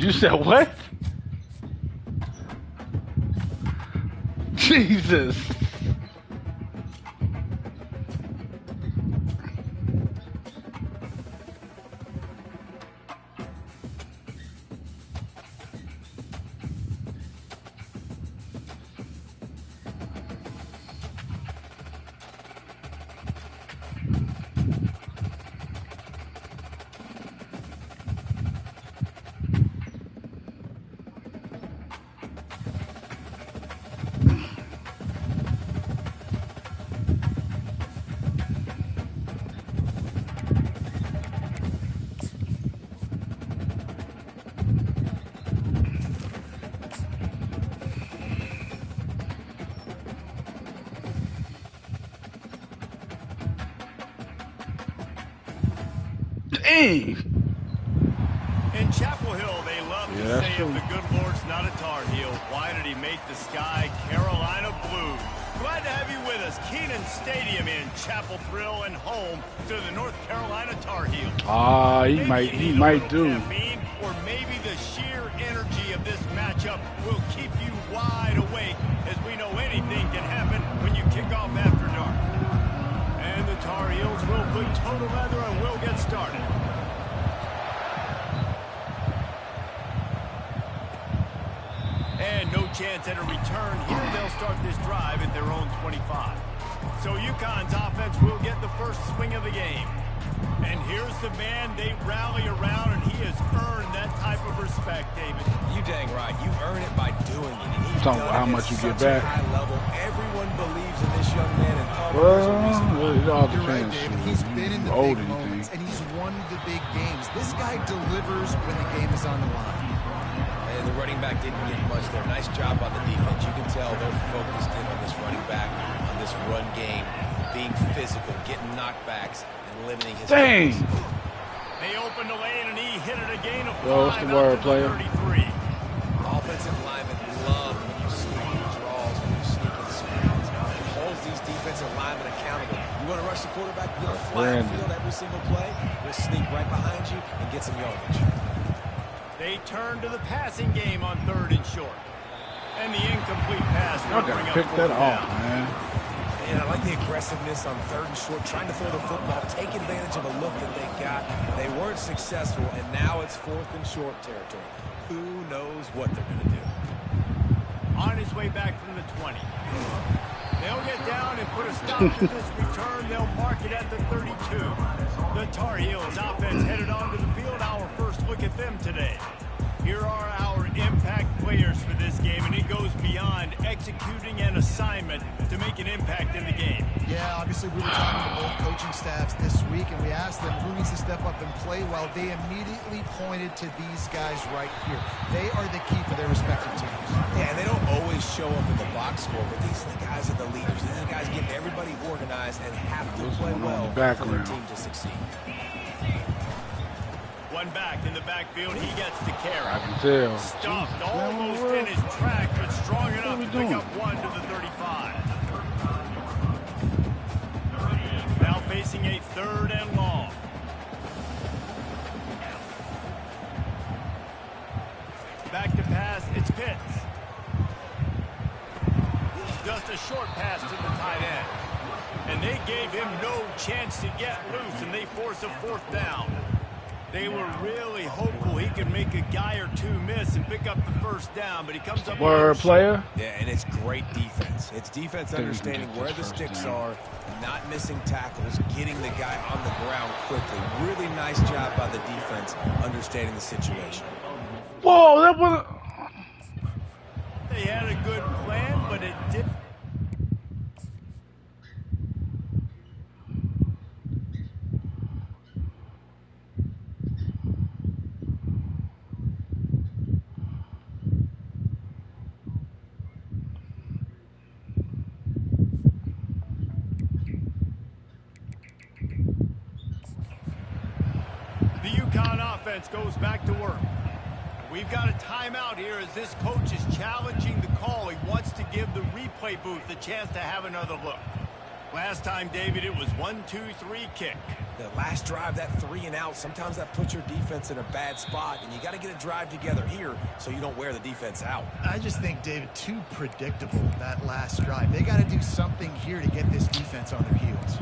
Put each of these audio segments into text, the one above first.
You said what? Jesus. Dang. In Chapel Hill, they love to say if the good Lord's not a Tar Heel, why did he make the sky Carolina blue? Glad to have you with us. Keenan Stadium in Chapel Thrill and home to the North Carolina Tar Heels. He might do. Caffeine, or maybe the sheer energy of this matchup will keep you wide awake, as we know anything can happen when you kick off after dark. And the Tar Heels will put total leather and we'll get started. And no chance at a return here. They'll start this drive at their own 25. So UConn's offense will get the first swing of the game. And here's the man they rally around, and he has earned that type of respect, David. You dang right. You earn it by doing it. And he's talking about how much you get back. High level. Everyone believes in this young man. And Well, it all You're right, depends. David. He's been in the big moments, and he's won the big games. This guy delivers when the game is on the line. And the running back didn't get much there. Nice job on the defense. You can tell they're focused in on this running back, on this run game, being physical, getting knockbacks, and limiting his Dang. plays. They opened the lane, and he hit it again. What's the word, player? 33. Offensive linemen love when you sneak draws, when you sneak in screens. It holds these defensive linemen accountable. You want to rush the quarterback, you're going to fly the field every single play. We'll sneak right behind you and get some yardage. They turn to the passing game on 3rd and short. And the incomplete pass will bring up pick that off, down. man. And I like the aggressiveness on 3rd and short, trying to throw the football, take advantage of a look that they got. They weren't successful, and now it's 4th and short territory. Who knows what they're going to do? On his way back from the 20. They'll get down and put a stop to this return. They'll mark it at the 32. The Tar Heels offense headed onto the field. Our first look at them today. Here are our impact players for this game, and it goes beyond executing an assignment to make an impact in the game. Yeah, obviously we were talking to both coaching staffs this week, and we asked them who needs to step up and play well. They immediately pointed to these guys right here. They are the key for their respective teams. Yeah, and they don't always show up in the box score, but these are the guys are the leaders. These are the guys getting everybody organized and have to play well for their team to succeed. One back in the backfield, he gets the carry. I can tell. Stuffed almost in his track, but strong enough to pick up 1 to the 35. Now facing a 3rd and long. Back to pass, it's Pitts. Just a short pass to the tight end. And they gave him no chance to get loose, and they force a 4th down. They were really hopeful he could make a guy or two miss and pick up the 1st down, but he comes up. Word, player. Yeah, and it's great defense. It's defense understanding where the sticks are, not missing tackles, getting the guy on the ground quickly. Really nice job by the defense understanding the situation. Whoa, that was. They had a good plan, but it didn't. The UConn offense goes back to work. We've got a timeout here as this coach is challenging the call. He wants to give the replay booth the chance to have another look. Last time, David, it was 1-2-3 kick. The last drive, that 3 and out, sometimes that puts your defense in a bad spot, and you got to get a drive together here so you don't wear the defense out. I just think, David, too predictable, that last drive. They got to do something here to get this defense on their heels.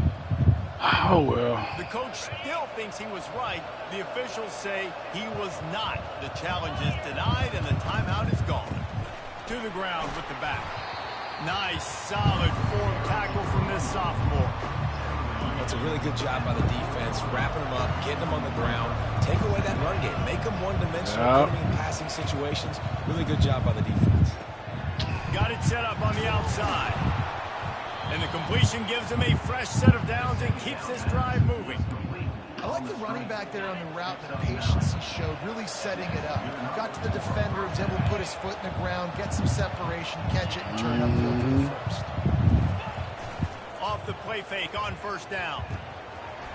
Oh, well. The coach still thinks he was right. The officials say he was not. The challenge is denied, and the timeout is gone. To the ground with the back. Nice, solid form tackle from this sophomore. That's a really good job by the defense, wrapping them up, getting them on the ground, take away that run game, make them one-dimensional, put them in passing situations. Really good job by the defense. Got it set up on the outside. And the completion gives him a fresh set of downs and keeps this drive moving. I like the running back there on the route, the patience he showed, really setting it up. He got to the defender, was able to put his foot in the ground, get some separation, catch it, and turn upfield for the first. Off the play fake on first down.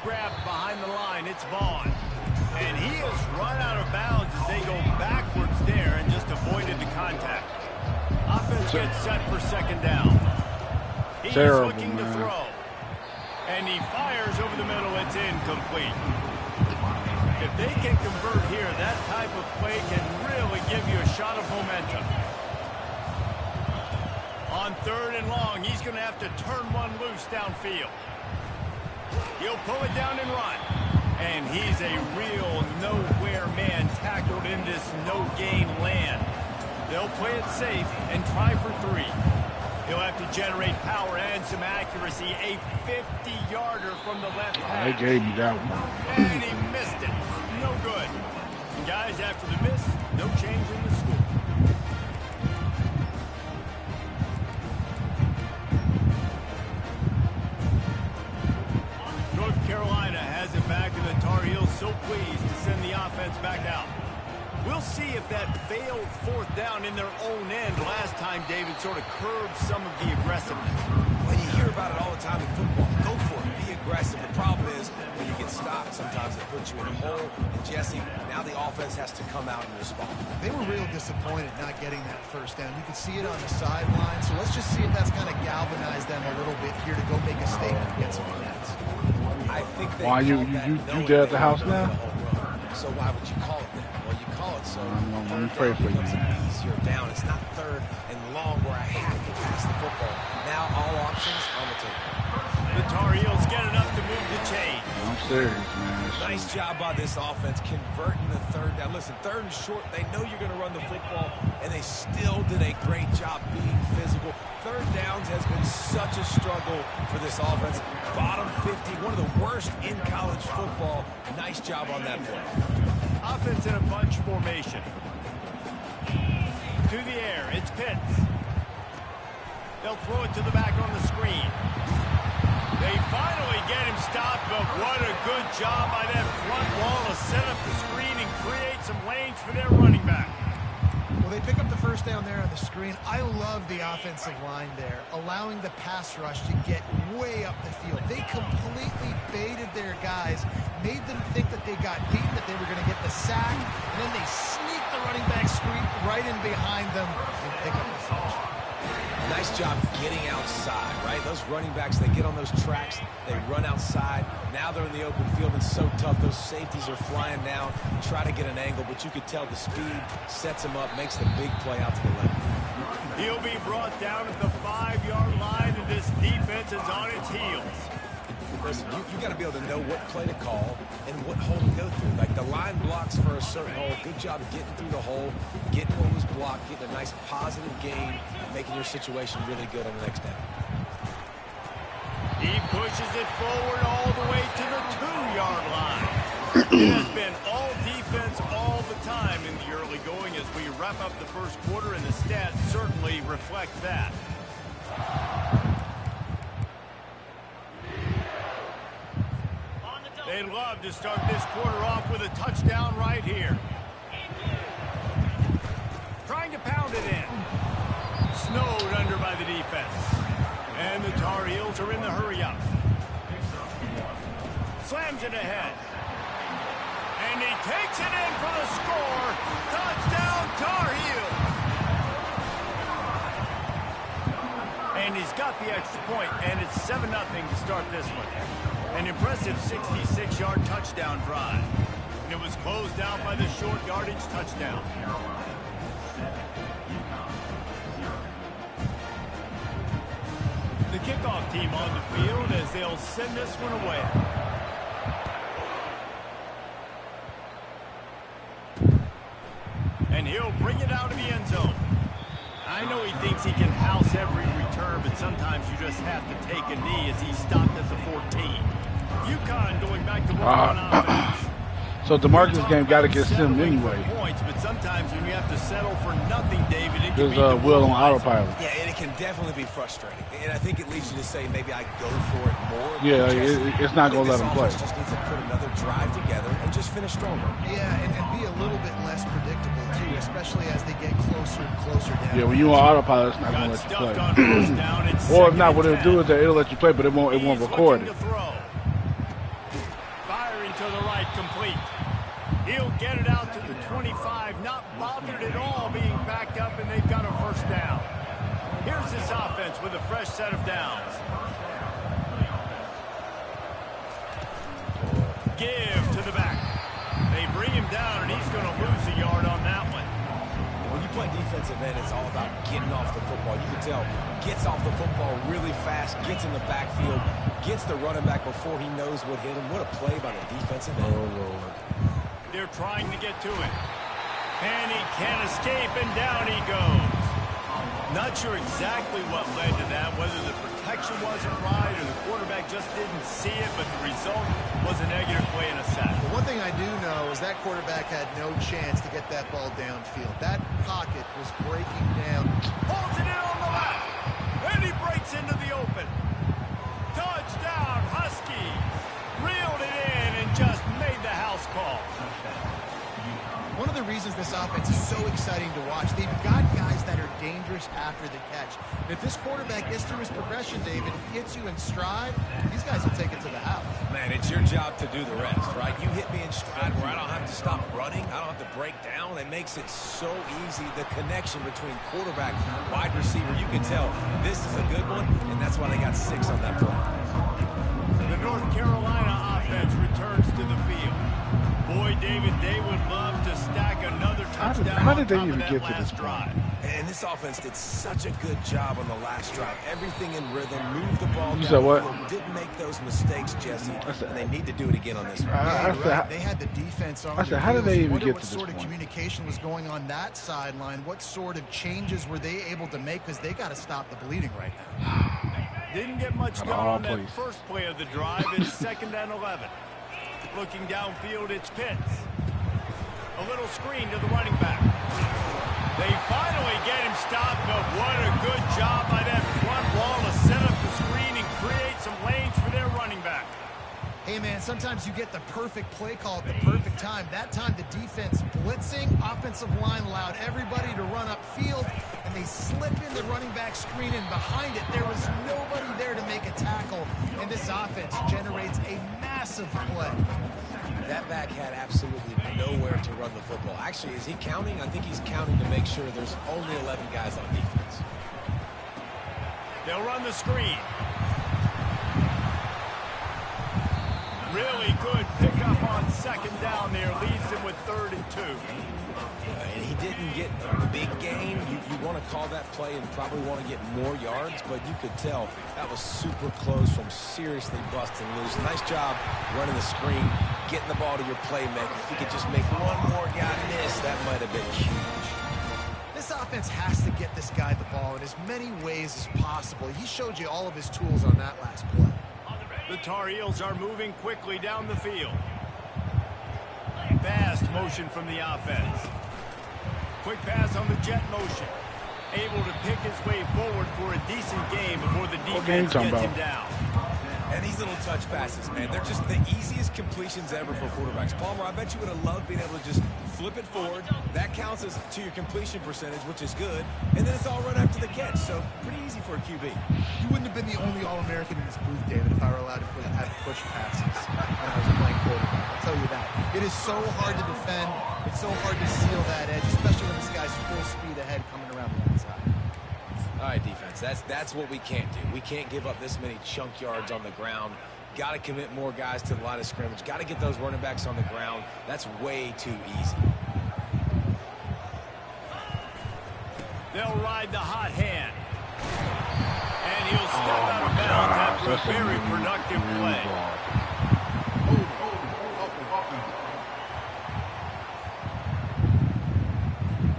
Grabbed behind the line, it's Vaughn. And he has run out of bounds as they go backwards there and just avoided the contact. Offense gets set for second down. He's looking to throw. And he fires over the middle. It's incomplete. If they can convert here, that type of play can really give you a shot of momentum. On 3rd and long, he's going to have to turn one loose downfield. He'll pull it down and run. And he's a real nowhere man tackled in this no-gain land. They'll play it safe and try for 3. He'll have to generate power and some accuracy. A 50-yarder from the left hash. They gave me that one. And he missed it. No good. And guys, after the miss, no change in the score. North Carolina has it back, and the Tar Heels so pleased to send the offense back out. We'll see if that failed 4th down in their own end last time, David, sort of curbed some of the aggressiveness. Well, you hear about it all the time in football. Go for it. Be aggressive. The problem is when you get stopped, sometimes it puts you in a hole. And, Jesse, now the offense has to come out and respond. They were real disappointed not getting that first down. You could see it on the sideline. So let's just see if that's kind of galvanized them a little bit here to go make a statement and get some points. I think they Why you there at the house now? So why would you call it that? Well, you call it so I'm pray for you, man. easier down. It's not 3rd and long where I have to pass the football. Now all options on the table. The Tar Heels get enough to move the chain. I'm serious, man. Nice job by this offense converting the 3rd down. Listen, 3rd and short, they know you're going to run the football, and they still did a great job being physical. 3rd downs has been such a struggle for this offense. Bottom 50, one of the worst in college football. Nice job on that play. Offense in a bunch formation. To the air, it's Pitts. They'll throw it to the back on the screen. They finally get him stopped, but what a good job by that front wall to set up the screen and create some lanes for their running back. Well, they pick up the first down there on the screen. I love the offensive line there, allowing the pass rush to get way up the field. They completely baited their guys, made them think that they got beaten, that they were going to get the sack, and then they sneak the running back screen right in behind them and pick up the finish. Nice job getting outside, right? Those running backs, they get on those tracks, they run outside. Now they're in the open field. It's so tough. Those safeties are flying down, try to get an angle, but you could tell the speed sets him up, makes the big play out to the left. He'll be brought down at the 5-yard line, and this defense is on its heels. Listen, you got to be able to know what play to call and what hole to go through. Like the line blocks for a certain hole. Good job of getting through the hole, getting what was blocked, getting a nice positive gain, making your situation really good on the next down. He pushes it forward all the way to the 2-yard line. It has been all defense all the time in the early going as we wrap up the first quarter, and the stats certainly reflect that. They'd love to start this quarter off with a touchdown right here. Trying to pound it in. Snowed under by the defense. And the Tar Heels are in the hurry-up. Slams it ahead. And he takes it in for the score. Touchdown, Tar Heels. And he's got the extra point, and it's 7-0 to start this one. An impressive 66-yard touchdown drive. And it was closed out by the short yardage touchdown. The kickoff team on the field as they'll send this one away. And he'll bring it out of the end zone. I know he thinks he can house every return, but sometimes you just have to take a knee as he stopped at the 14. UConn going back to work on offense. So DeMarcus game got to get stemmed anyway. Points, but sometimes when you have to settle for nothing, David, it can There's be Will on autopilot. Yeah, and it can definitely be frustrating. And I think it leads you to say maybe I go for it more. Yeah, it's not going to let him play. Just needs to put another drive together and just finish stronger. Yeah, and be a little bit less predictable, too, especially as they get closer and closer down. Yeah, when you on autopilot, it's not going to let you play. Or if not, what it'll do is that it'll let you play, but it won't record it. Firing to the right, complete. He'll get it out to the 25, not bothered at all being backed up, and they've got a first down. Here's this offense with a fresh set of downs. Give to the back. They bring him down, and he's going to lose a yard on that one. When you play defensive end, it's all about getting off the football. You can tell, gets off the football really fast, gets in the backfield, gets the running back before he knows what hit him. What a play by the defensive end. Oh, Lord. They're trying to get to it. And he can't escape, and down he goes. Not sure exactly what led to that, whether the protection wasn't right or the quarterback just didn't see it, but the result was a negative play and a sack. The one thing I do know is that quarterback had no chance to get that ball downfield. That pocket was breaking down. Pulls it in on the left, and he breaks into the open. Touchdown, Husky. Reeled it in and just made the house call. One of the reasons this offense is so exciting to watch, they've got guys that are dangerous after the catch. And if this quarterback gets through his progression, David, hits you in stride, these guys will take it to the house. Man, it's your job to do the rest, right? You hit me in stride where I don't have to stop running. I don't have to break down. It makes it so easy. The connection between quarterback and wide receiver, you can tell this is a good one, and that's why they got 6 on that play. The North Carolina offense returns to the field. Boy, David, they would love to stack another touchdown. How did they even get to this drive? And this offense did such a good job on the last drive. Everything in rhythm, moved the ball down said what? the field, didn't make those mistakes, Jesse, and they need to do it again on this one. They had the defense on. I said, how did they even get to this point? What sort of communication was going on that sideline? What sort of changes were they able to make? Because they got to stop the bleeding right now. Didn't get much done on that first play of the drive. It's 2nd and 11. Looking downfield, it's Pitts. A little screen to the running back. They finally get him stopped, but what a good job by that front wall to set up the screen and create some lanes for their running back. Hey, man, sometimes you get the perfect play call at the perfect time. That time, the defense blitzing, offensive line allowed everybody to run upfield, and they slip in the running back screen, and behind it, there was nobody there to make a tackle, and this offense generates a massive play. That back had absolutely nowhere to run the football. Actually, is he counting? I think he's counting to make sure there's only 11 guys on defense. They'll run the screen. Really good pickup on 2nd down there. Leads them with 3rd and 2. And he didn't get a big gain. You want to call that play and probably want to get more yards, but you could tell that was super close from seriously busting loose. Nice job running the screen, getting the ball to your playmaker. If you could just make one more guy miss, that might have been huge. This offense has to get this guy the ball in as many ways as possible. He showed you all of his tools on that last play. The Tar Heels are moving quickly down the field. Fast motion from the offense. Quick pass on the jet motion. Able to pick his way forward for a decent game before the defense gets him down. And these little touch passes, man, they're just the easiest completions ever for quarterbacks. Palmer, I bet you would have loved being able to just flip it forward. That counts as to your completion percentage, which is good. And then it's all run after the catch, so pretty easy for a QB. You wouldn't have been the only All-American in this booth, David, if I were allowed to have push passes when I was playing quarterback. I'll tell you that. It is so hard to defend. It's so hard to seal that edge, especially when this guy's full speed ahead coming around the outside. All right, defense, that's what we can't do. We can't give up this many chunk yards on the ground. Got to commit more guys to the line of scrimmage. Got to get those running backs on the ground. That's way too easy. They'll ride the hot hand. And he'll step out of bounds after a very productive play.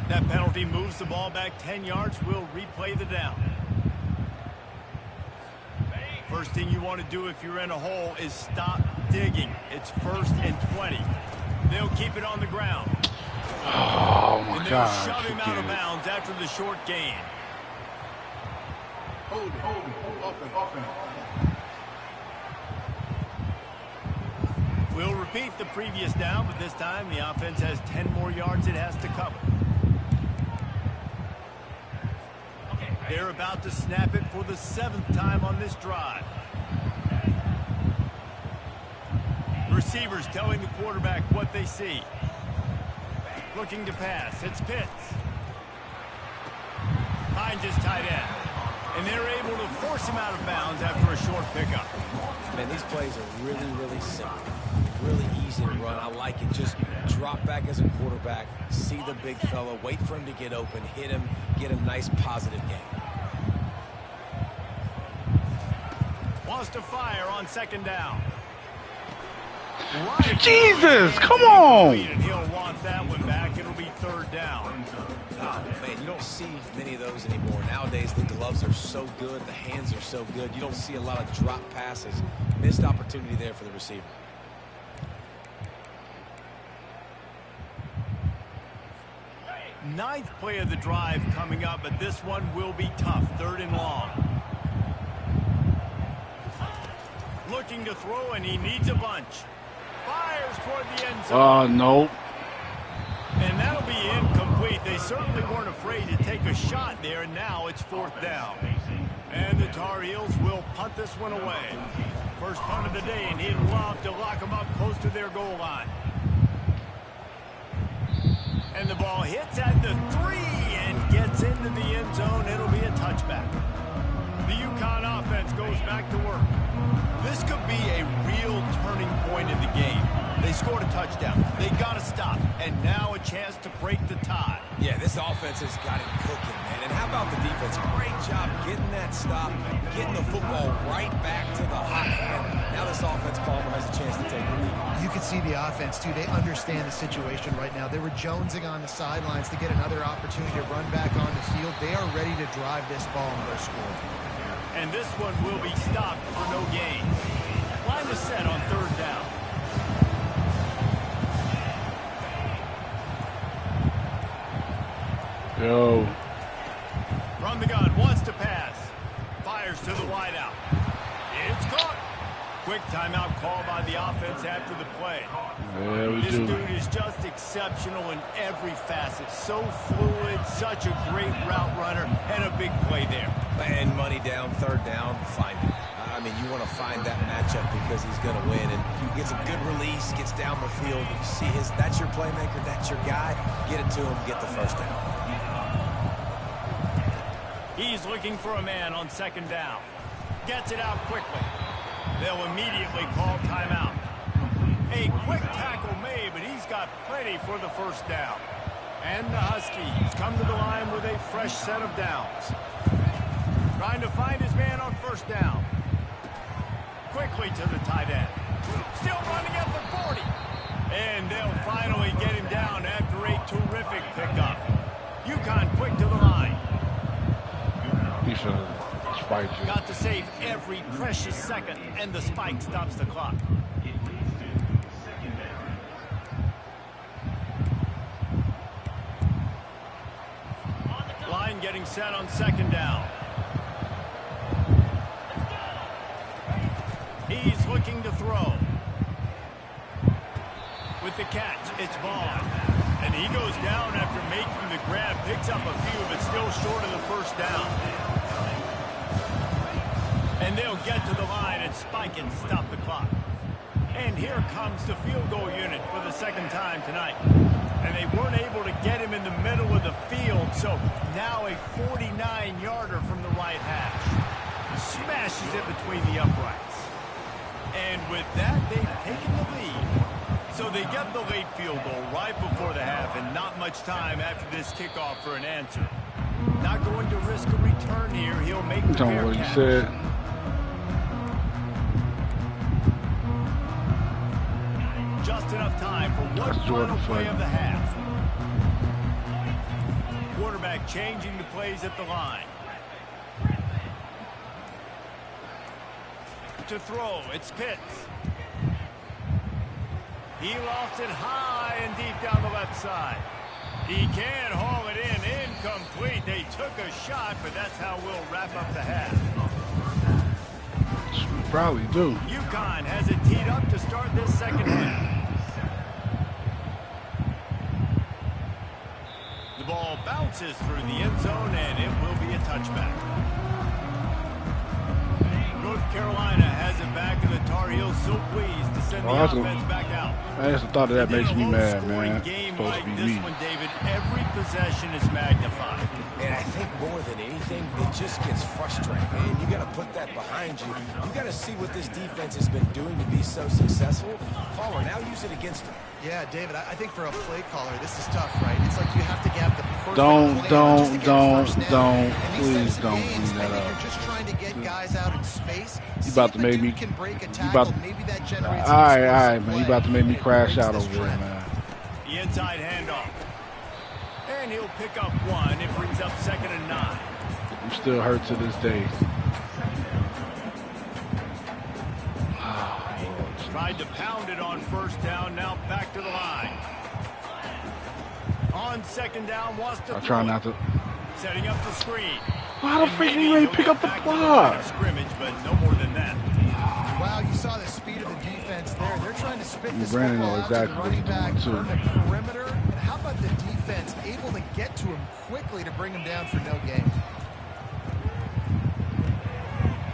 That penalty moves the ball back 10 yards. We'll replay the down. First thing you want to do if you're in a hole is stop digging. It's 1st and 20. They'll keep it on the ground. Oh, my and they'll gosh. shove him out of bounds after the short gain. We'll repeat the previous down, but this time the offense has 10 more yards it has to cover. They're about to snap it for the 7th time on this drive. Receivers telling the quarterback what they see. Looking to pass. It's Pitts. Finds his tight end. And they're able to force him out of bounds after a short pickup. Man, these plays are really, really simple. Really easy to run. I like it. Just drop back as a quarterback, see the big fella, wait for him to get open, hit him, get a nice positive gain. Wants to fire on 2nd down. Jesus, come on! And he'll want that one back. It'll be 3rd down. Oh, man, you don't see many of those anymore. Nowadays, the gloves are so good, the hands are so good. You don't see a lot of drop passes. Missed opportunity there for the receiver. Ninth play of the drive coming up, but this one will be tough. 3rd and long. Looking to throw, and he needs a bunch. Fires toward the end zone. No. And that'll be incomplete. They certainly weren't afraid to take a shot there, and now it's 4th down. And the Tar Heels will punt this one away. First punt of the day, and he'd love to lock them up close to their goal line. And the ball hits at the 3 and gets into the end zone. It'll be a touchback. The UConn offense goes back to work. This could be a real turning point in the game. They scored a touchdown. They got to stop. And now a chance to break the tie. Yeah, this offense has got it cooking, man. And how about the defense? Great job getting that stop, getting the football right back to the hot hand. Now this offense, Palmer, has a chance to take the lead. You can see the offense, too. They understand the situation right now. They were jonesing on the sidelines to get another opportunity to run back on the field. They are ready to drive this ball and go score. And this one will be stopped for no gain. Line is set on 3rd down. Yo. From the gun, wants to pass. Fires to the wideout. It's caught. Quick timeout call by the offense after the play. Yeah, this dude is just exceptional in every facet. So fluid, such a great route runner, and a big play there. And money down, 3rd down, find it. I mean, you want to find that matchup because he's going to win. And he gets a good release, gets down the field. You see that's your playmaker, that's your guy. Get it to him, get the 1st down. He's looking for a man on 2nd down. Gets it out quickly. They'll immediately call timeout. A quick tackle made, but he's got plenty for the 1st down. And the Huskies come to the line with a fresh set of downs. Trying to find his man on 1st down. Quickly to the tight end. Still running at the 40. And they'll finally get him down after a terrific pickup. UConn quick to the line. Got to save every precious second, and the spike stops the clock. Line getting set on 2nd down. He's looking to throw. With the catch, it's Vaughn. And he goes down after making the grab, picks up a few, but still short of the 1st down. And they'll get to the line and spike and stop the clock. And here comes the field goal unit for the 2nd time tonight. And they weren't able to get him in the middle of the field, so now a 49-yarder from the right hash. Smashes it between the uprights. And with that, they've taken the lead. So they get the late field goal right before the half, and not much time after this kickoff for an answer. Not going to risk a return here. He'll make the fair what he catch. said. Just enough time for one final play of the half. Quarterback changing the plays at the line. To throw, it's Pitts. He lofts it high and deep down the left side. He can't haul it in. Incomplete. They took a shot, but that's how we'll wrap up the half. We probably do. UConn has it teed up to start this second half. The ball bounces through the end zone, and it will be a touchback. North Carolina has it back, and the Tar Heels so pleased to send the offense back out. I just thought that makes me mad, man. Game like this one, David, every possession is magnified. And I think more than anything, it just gets frustrating. And you got to put that behind you. You got to see what this defense has been doing to be so successful. Caller, now use it against them. Yeah, David, I think for a play caller, this is tough, right? It's like you have to get the perfect Don't, please don't clean that up. You're just trying to get guys out in space. You about to make me. Can break a You tackle. about to, Maybe that generates all right, man. You about to make me crash out over here, man. The inside handoff. And he'll pick up one. It brings up 2nd and 9. I'm still hurt to this day. Tried to pound it on first down. Now back to the line. On 2nd down, wants to. I try not to. Setting up the screen. How the freak you ain't pick up the block? Scrimmage, but no more than that. Wow, you saw the speed of the defense there. They're trying to spit this Brandon football knows out exactly to the what running he's back doing, on too. the perimeter. And how about the defense able to get to him quickly to bring him down for no gain?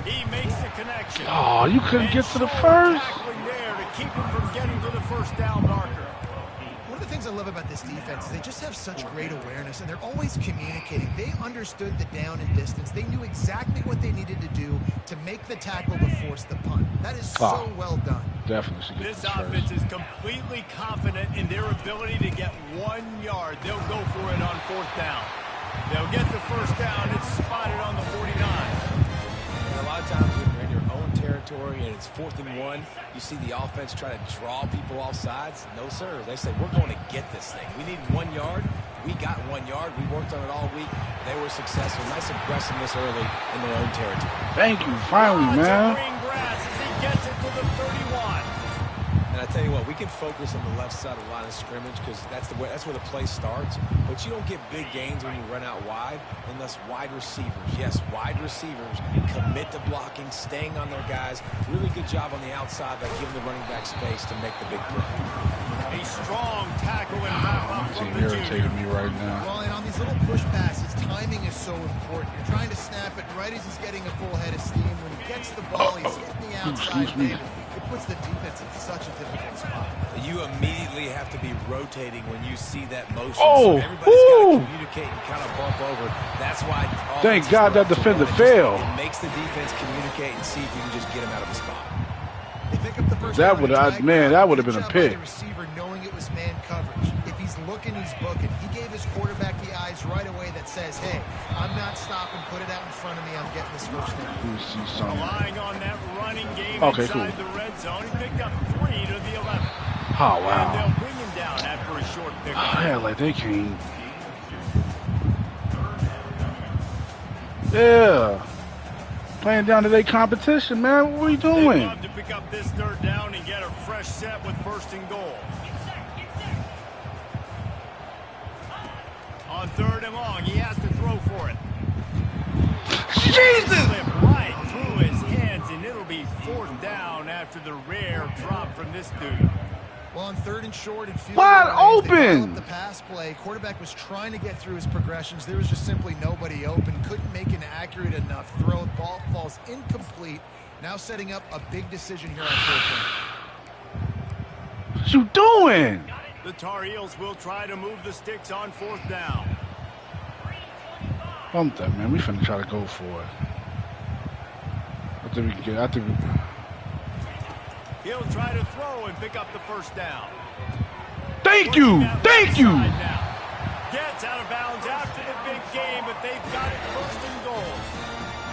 He makes the connection. Oh, you couldn't get to the first? Tackling there to keep him from getting to the first down marker. One of the things I love about this defense is they just have such great awareness, and they're always communicating. They understood the down and distance. They knew exactly what they needed to do to make the tackle to force the punt. That is so well done. Definitely should get This this offense first. is completely confident in their ability to get 1 yard. They'll go for it on 4th down. They'll get the first down. It's spotted on the 49. And a lot of times when you're in your own territory and it's 4th and 1, you see the offense try to draw people off sides. No, sir. They say, we're going to get this thing. We need 1 yard. We got 1 yard. We worked on it all week. They were successful. Nice aggressiveness early in their own territory. Thank you, finally, man. Green grass as he gets it to the 31. And I tell you what, we can focus on the left side of the line of scrimmage because that's where the play starts. But you don't get big gains when you run out wide unless wide receivers, yes, wide receivers commit to blocking, staying on their guys. Really good job on the outside by giving the running back space to make the big play. A strong tackle and wrap up from the Irritating junior. me right now. Well, and on these little push passes, timing is so important. You're trying to snap it right as he's getting a full head of steam. When he gets the ball, he's hitting the outside. It puts the defense in such a difficult spot. You immediately have to be rotating when you see that motion. Oh, so everybody's got to communicate and kind of bump over. That's why. Thank God that defender failed. It makes the defense communicate and see if you can just get him out of the spot. They pick up the first That down would and have, drag man, it. that would have been a Good job by pick. the receiver knowing it was man coverage. If he's looking, he's booking. He gave his quarterback the eyes right away that says, hey, I'm not stopping. Put it out in front of me. I'm getting this first down. Let me see something. Relying on that running game Okay, inside cool. the red zone. He picked up 3 to the 11. Oh, And wow. they'll bring him down after a short pickup. Yeah, like they can't. Yeah. Playing down to their competition, man. What are we They'd doing? love to pick up this 3rd down and get a fresh set with 1st and goal. On 3rd and long, he has to throw for it. Jesus! Slip right through his hands, and it'll be 4th down after the rare drop from this dude. Well, on 3rd and short and field Wide goal range, they open! developed the pass play. Quarterback was trying to get through his progressions. There was just simply nobody open. Couldn't make an accurate enough throw. Ball falls incomplete. Now setting up a big decision here on 4th down. What you doing? The Tar Heels will try to move the sticks on 4th down. Bump that, man. We finna try to go for it. I think we can get. He'll try to throw and pick up the first down. Thank you. Thank you. Gets out of bounds after the big game, but they've got it first and goal.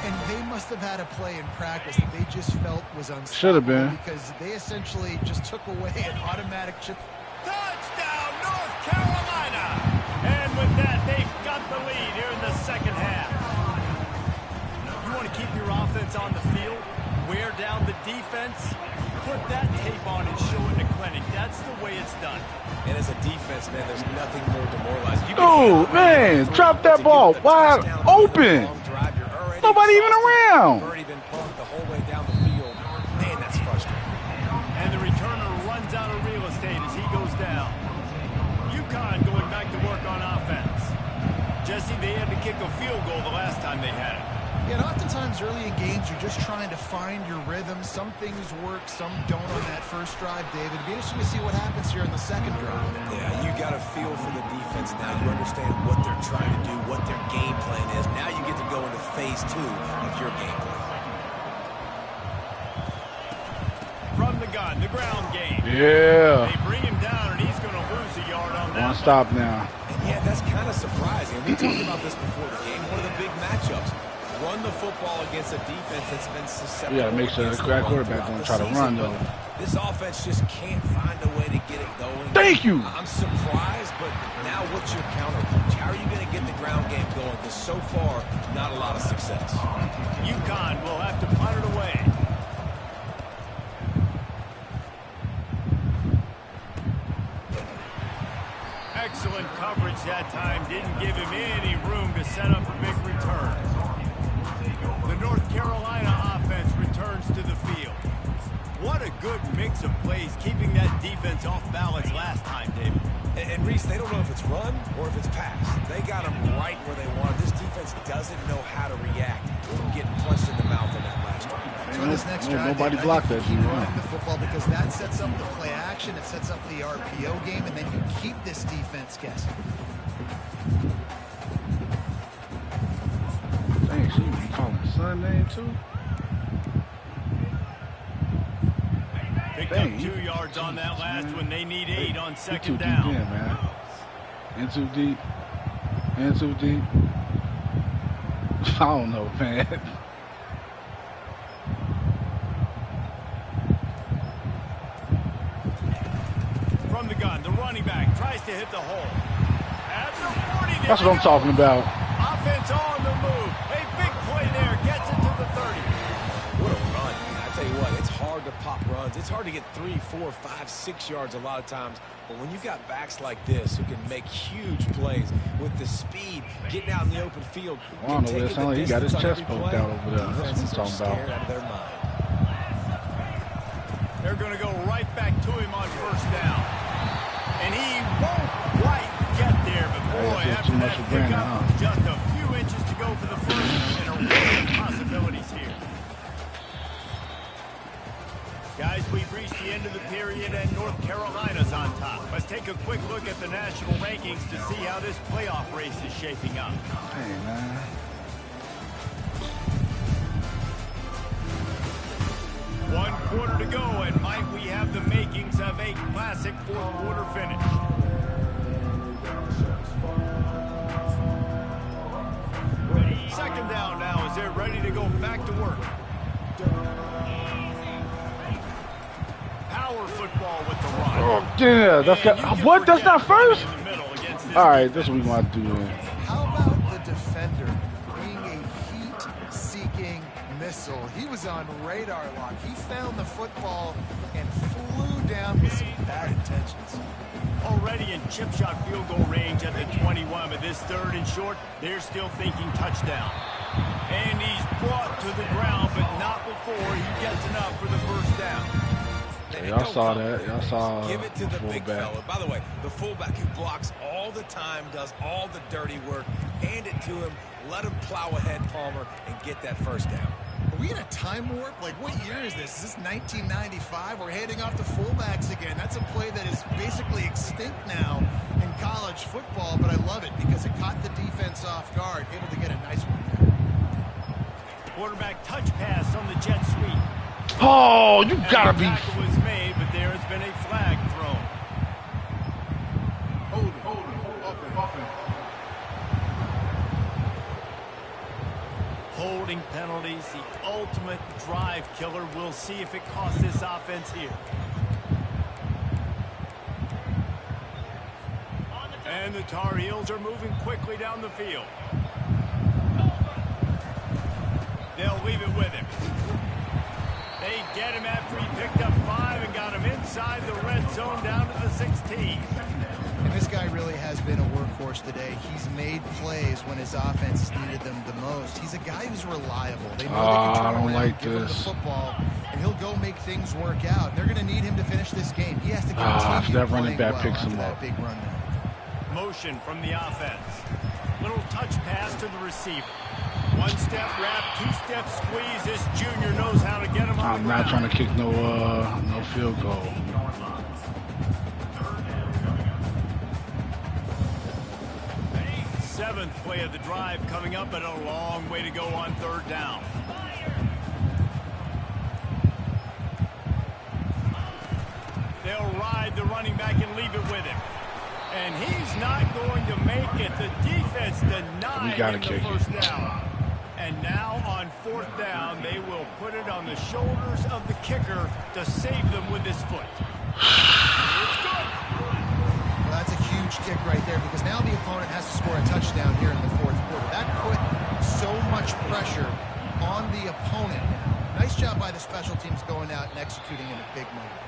And they must have had a play in practice that they just felt was unstoppable. Should have been. Because they essentially just took away an automatic chip. Touchdown, North Carolina! And with that, they've got the lead here in the second half. You want to keep your offense on the field, wear down the defense, put that tape on and show it to clinic. That's the way it's done. And as a defense, man, there's nothing more demoralizing. Oh, man, drop that ball wide open. Nobody even around. You've already been punked the whole way down the field. Man, that's frustrating. And the returner runs out of real estate as he goes down. UConn going back to work on offense. Jesse, they had to kick a field goal the last time they had it. Yeah, and oftentimes early in games, you're just trying to find your rhythm. Some things work, some don't on that first drive, David. It'd be interesting to see what happens here in the second drive. Yeah, you got a feel for the defense now. You understand what they're trying to do, what their game plan is. Now you get to go into phase 2 of your game plan. From the gun, the ground game. Yeah. They bring him down, and he's going to lose a yard on that. One stop now. And yeah, that's kind of surprising. We talked about this before the game. One of the big matchups. Run the football against a defense that's been susceptible. Yeah, make sure the quarterback don't try to run, though. This offense just can't find a way to get it going. Thank you. I'm surprised, but now what's your counterpunch? How are you going to get the ground game going? Because so far, not a lot of success. UConn will have to punt it away. Excellent coverage that time. Didn't give him any room to set up a big return. The North Carolina offense returns to the field. What a good mix of plays, keeping that defense off balance last time, David. And Reese, they don't know if it's run or if it's pass. They got them right where they want. This defense doesn't know how to react from getting punched in the mouth on that last drive. On this next drive, nobody blocked that. Keep running the football because that sets up the play action. It sets up the RPO game, and then you keep this defense guessing. Dang, she be calling his son name too. Picked up 2 yards on that last one. They need 8 on second too down. Deep in, man. In too deep. In too deep. I don't know, man. From the gun, the running back tries to hit the hole. At the 40, That's what I'm talking about. Offense on the move. A big play there. Gets it to the 30. What a run, man. I tell you what, it's hard to pop runs. It's hard to get 3, 4, 5, 6 yards a lot of times. But when you've got backs like this who can make huge plays with the speed, getting out in the open field, I don't know what it sounds like. He got his chest poked out over there. That's what I'm talking about. Out of their mind. They're going to go right back to him on first down. And he won't quite get there. But boy, after that pickup, just a few inches to go for the first and a range of possibilities here. Guys, we've reached the end of the period and North Carolina's on top. Let's take a quick look at the national rankings to see how this playoff race is shaping up. Hey, man. One quarter to go, and might we have the makings of a classic fourth quarter finish. Second down now as they're ready to go back to work. Power football with the run. Oh, yeah, that's got, what? That's not first? All right, that's what we want to do, man. How about the defender being a heat-seeking missile? He was on radar lock. He found the football and flew down with some bad intentions. Already in chip shot field goal range at the 21, but this third and short, they're still thinking touchdown. And he's brought to the ground, but not before he gets enough for the first down. Y'all saw that. Y'all saw Give it to the big fullback. fella. By the way, the fullback who blocks all the time, does all the dirty work. Hand it to him. Let him plow ahead, Palmer, and get that first down. Are we in a time warp? Like, what year is this? Is this 1995? We're handing off to fullbacks again. That's a play that is basically extinct now in college football, but I love it because it caught the defense off guard, able to get a nice one there. Quarterback touch pass on the jet sweep. Oh, you gotta be. And the tackle was a flag thrown. Hold it. Offense. Holding penalties, the ultimate drive killer. We'll see if it costs this offense here. And the Tar Heels are moving quickly down the field. They'll leave it with him. They get him after he picked up 5 and got him inside the red zone down to the 16. And this guy really has been a workhorse today. He's made plays when his offense needed them the most. He's a guy who's reliable. They know they can turn around, give him the football, and he'll go make things work out. And they're going to need him to finish this game. He has to continue that running back well picks him that up. big run there. Motion from the offense. Little touch pass to the receiver. 1-step wrap, 2-step squeeze. This junior knows how to get him on the ground. I'm not trying to kick no field goal. Seventh play of the drive coming up, and a long way to go on 3rd down. They'll ride the running back and leave it with him. And he's not going to make it. The defense denied him the first down. And now on 4th down, they will put it on the shoulders of the kicker to save them with his foot. It's good. Well, that's a huge kick right there because now the opponent has to score a touchdown here in the 4th quarter. That put so much pressure on the opponent. Nice job by the special teams going out and executing in a big moment.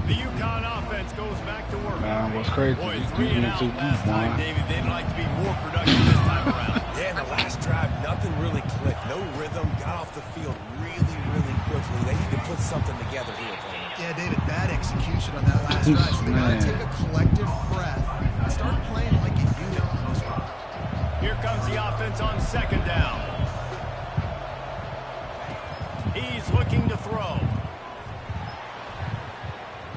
The UConn offense goes back to work. What's crazy? Boy, 3 and out last time, David. They'd like to be more productive this time around. Yeah, in the last drive, nothing really clicked. No rhythm. Got off the field really, really quickly. They need to put something together here. Yeah, David, bad execution on that last drive. So they got to take a collective breath and start playing like a unit on this one. Here comes the offense on 2nd down. He's looking to throw.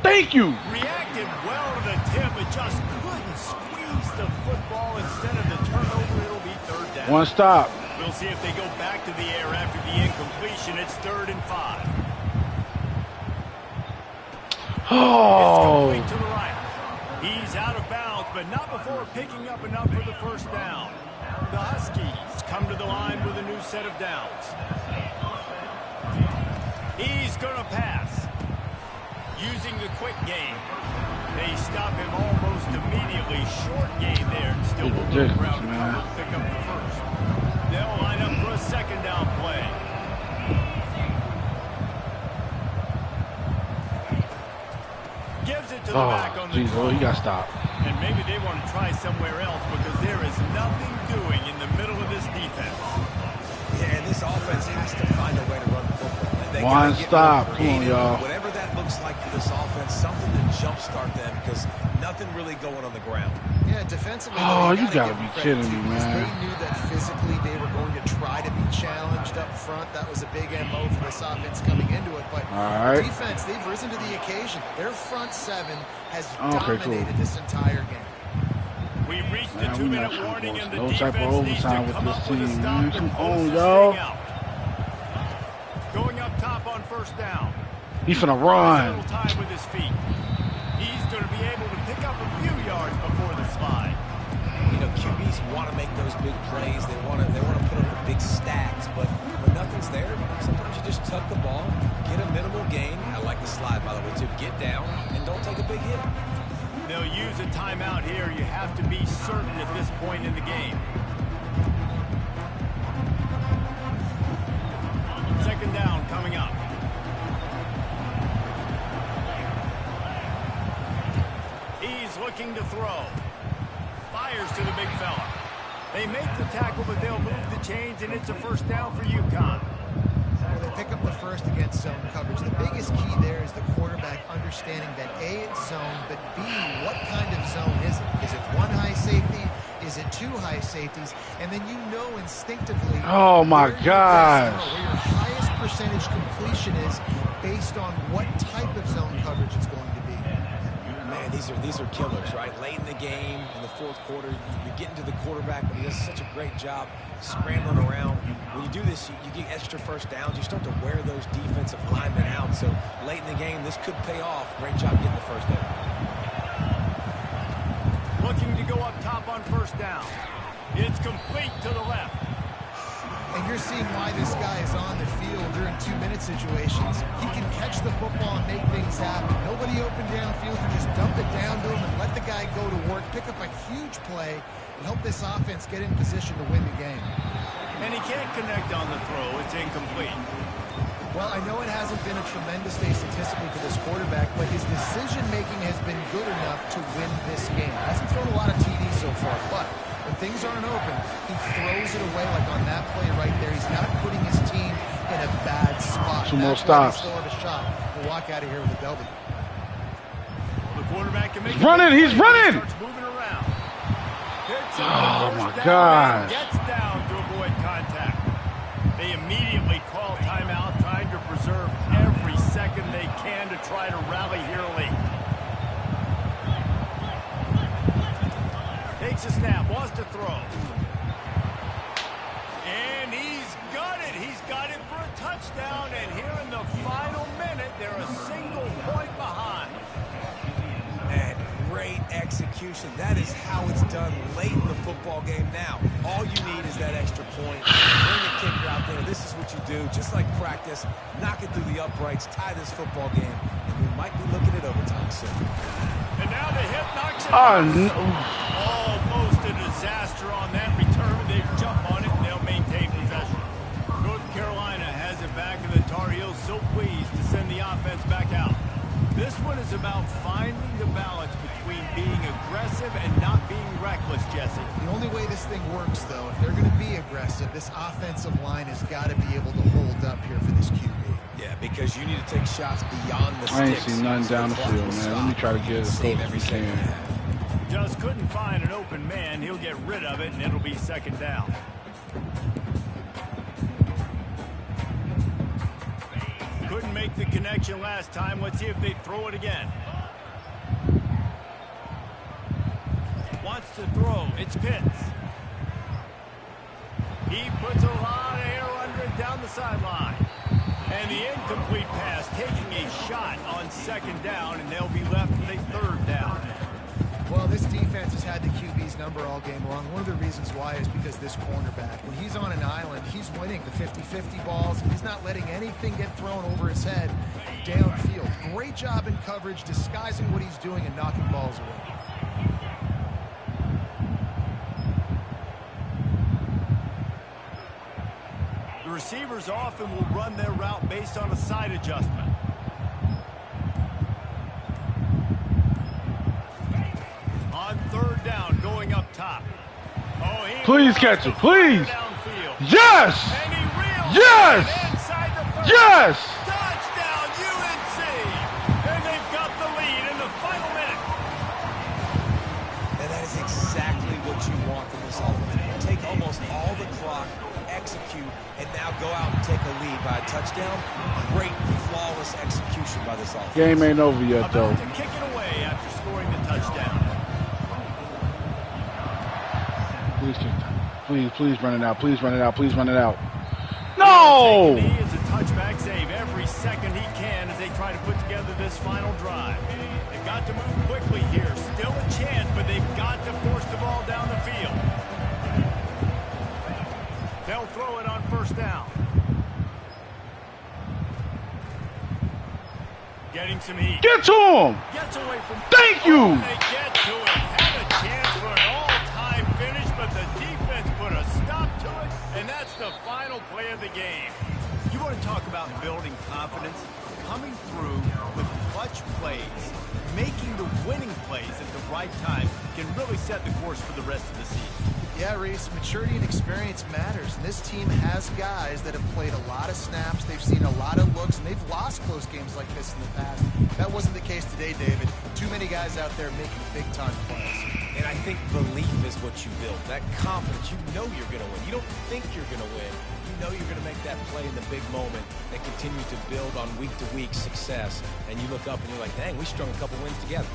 Thank you. Reacted well to the tip, but just couldn't squeeze the football. Instead of the turnover, it'll be 3rd down. 1 stop. We'll see if they go back to the air after the incompletion. It's 3rd and 5. Oh. It's complete to the right. He's out of bounds, but not before picking up enough for the first down. The Huskies come to the line with a new set of downs. He's going to pass. Using the quick game. They stop him almost immediately. Short game there. And still will go around to cover to pick up the first. They'll line up for a 2nd down play. Gives it to the back on the well, he got stopped. And maybe they want to try somewhere else because there is nothing doing in the middle of this defense. Yeah, and this offense has to find a way to run the football. They 1 stop. Come on, y'all. Whatever that looks like for this offense, something to jumpstart them because nothing really going on the ground. Yeah, defensively. Oh, you gotta be kidding me, man. They knew that physically they were going to try to be challenged up front. That was a big MO for this offense coming into it. But defense, they've risen to the occasion. Their front 7 has dominated this entire game. We reached the 2-minute warning, and the defense type of needs to overtime with come this up with a team, stop man. to Come close on, this y'all. thing out. Going up top on 1st down. He's finna A run. little time with his feet. He's going to be able to pick up a few yards before the slide. You know, QBs want to make those big plays. They want to put up the big stacks, but when nothing's there, sometimes you just tuck the ball, get a minimal gain. I like the slide, by the way, too. Get down and don't take a big hit. They'll use a timeout here. You have to be certain at this point in the game. 2nd down coming up. He's looking to throw. Fires to the big fella. They make the tackle, but they'll move the chains, and it's a 1st down for UConn. They pick up the first against zone coverage. The biggest key there is the quarterback understanding that A, it's zone, but B, what kind of zone is it? Is it 1 high safety? Is it 2 high safeties? And then you know instinctively Oh my gosh. where your highest percentage completion is based on what type of zone coverage it's going to be. Man, Man, these are killers, right? Late in the game, in the fourth quarter, you're getting to the quarterback, but he does such a great job scrambling around. When you do this, you get extra first downs. You start to wear those defensive linemen out. So late in the game, this could pay off. Great job getting the first down. Looking to go up top on first down. It's complete to the left. And you're seeing why this guy is on the field during 2-minute situations. He can catch the football and make things happen. Nobody open downfield. You just dump it down to him and let the guy go to work, pick up a huge play, and help this offense get in position to win the game. And he can't connect on the throw. It's incomplete. Well, I know it hasn't been a tremendous day statistically for this quarterback, but his decision-making has been good enough to win this game. Hasn't thrown a lot of TDs so far, but when things aren't open, he throws it away like on that play right there. He's not putting his team in a bad spot. 2 more stops. Still have a shot to walk out of here with a W. The quarterback can make He's running. He's running. Starts moving around. Oh, my gosh. Gets down to avoid contact. They immediately call timeout, trying to preserve every second they can to try to rally here late. Takes a snap, wants to throw. And he's got it. He's got it for a touchdown. And here in the final minute, they're a single point behind. And great execution. That is how it's done late in the football game now. All you need is that extra point. Bring the kicker out there. This is what you do. Just like practice, knock it through the uprights, tie this football game, and we might be looking at overtime soon. And now the hit knocks it Oh, out. no. Almost a disaster on that return. They jump on it and they'll maintain possession. North Carolina has it back, and the Tar Heels so pleased to send the offense back out. This one is about finding the balance between being aggressive and not being reckless, Jesse. The only way this thing works, though, if they're going to be aggressive, this offensive line has got to be able to hold up here for this QB. Yeah, because you need to take shots beyond the sticks. I ain't seen nothing down the field, man. Let me try to get as close as we can. Just couldn't find an open man. He'll get rid of it, and it'll be second down. Couldn't make the connection last time. Let's see if they throw it again. Wants to throw. It's Pitts. He puts a lot of air under it down the sideline. And the incomplete pass taking a shot on second down, and they'll be left with a third down. Well, this defense has had the QB's number all game long. One of the reasons why is because this cornerback, when he's on an island, he's winning the 50-50 balls. He's not letting anything get thrown over his head downfield. Great job in coverage, disguising what he's doing and knocking balls away. The receivers often will run their route based on a side adjustment. On third down, going up top. Oh, Please catch it, please. Downfield. Yes! And he reels Yes! it inside the 30. Yes! Touchdown, UNC! And they've got the lead in the final minute. And that is exactly what you want from this offense. Take almost all the clock, execute, and now go out and take a lead by a touchdown. Great, flawless execution by this offense. Game ain't over yet, though. About to kick it away after scoring the touchdown. Please run it out. Please run it out. Please run it out. No! Taking knee is a touchback save every second he can as they try to put together this final drive. They've got to move quickly here. Still a chance, but they've got to force the ball down the field. They'll throw it on first down. Getting some heat. Get to him! Gets away from. Thank you! Oh, they get to it. Had a chance for an all-time finish, but the defense put a stop to it, and that's the final play of the game. You want to talk about building confidence? Coming through with clutch plays, making the winning plays at the right time can really set the course for the rest of the season. Yeah, Reese, maturity and experience matters, and this team has guys that have played a lot of snaps, they've seen a lot of looks, and they've lost close games like this in the past. That wasn't the case today, David. Too many guys out there making big-time plays. And I think belief is what you build. That confidence, you know you're going to win. You don't think you're going to win. You know you're going to make that play in the big moment that continues to build on week-to-week success. And you look up and you're like, dang, we strung a couple wins together.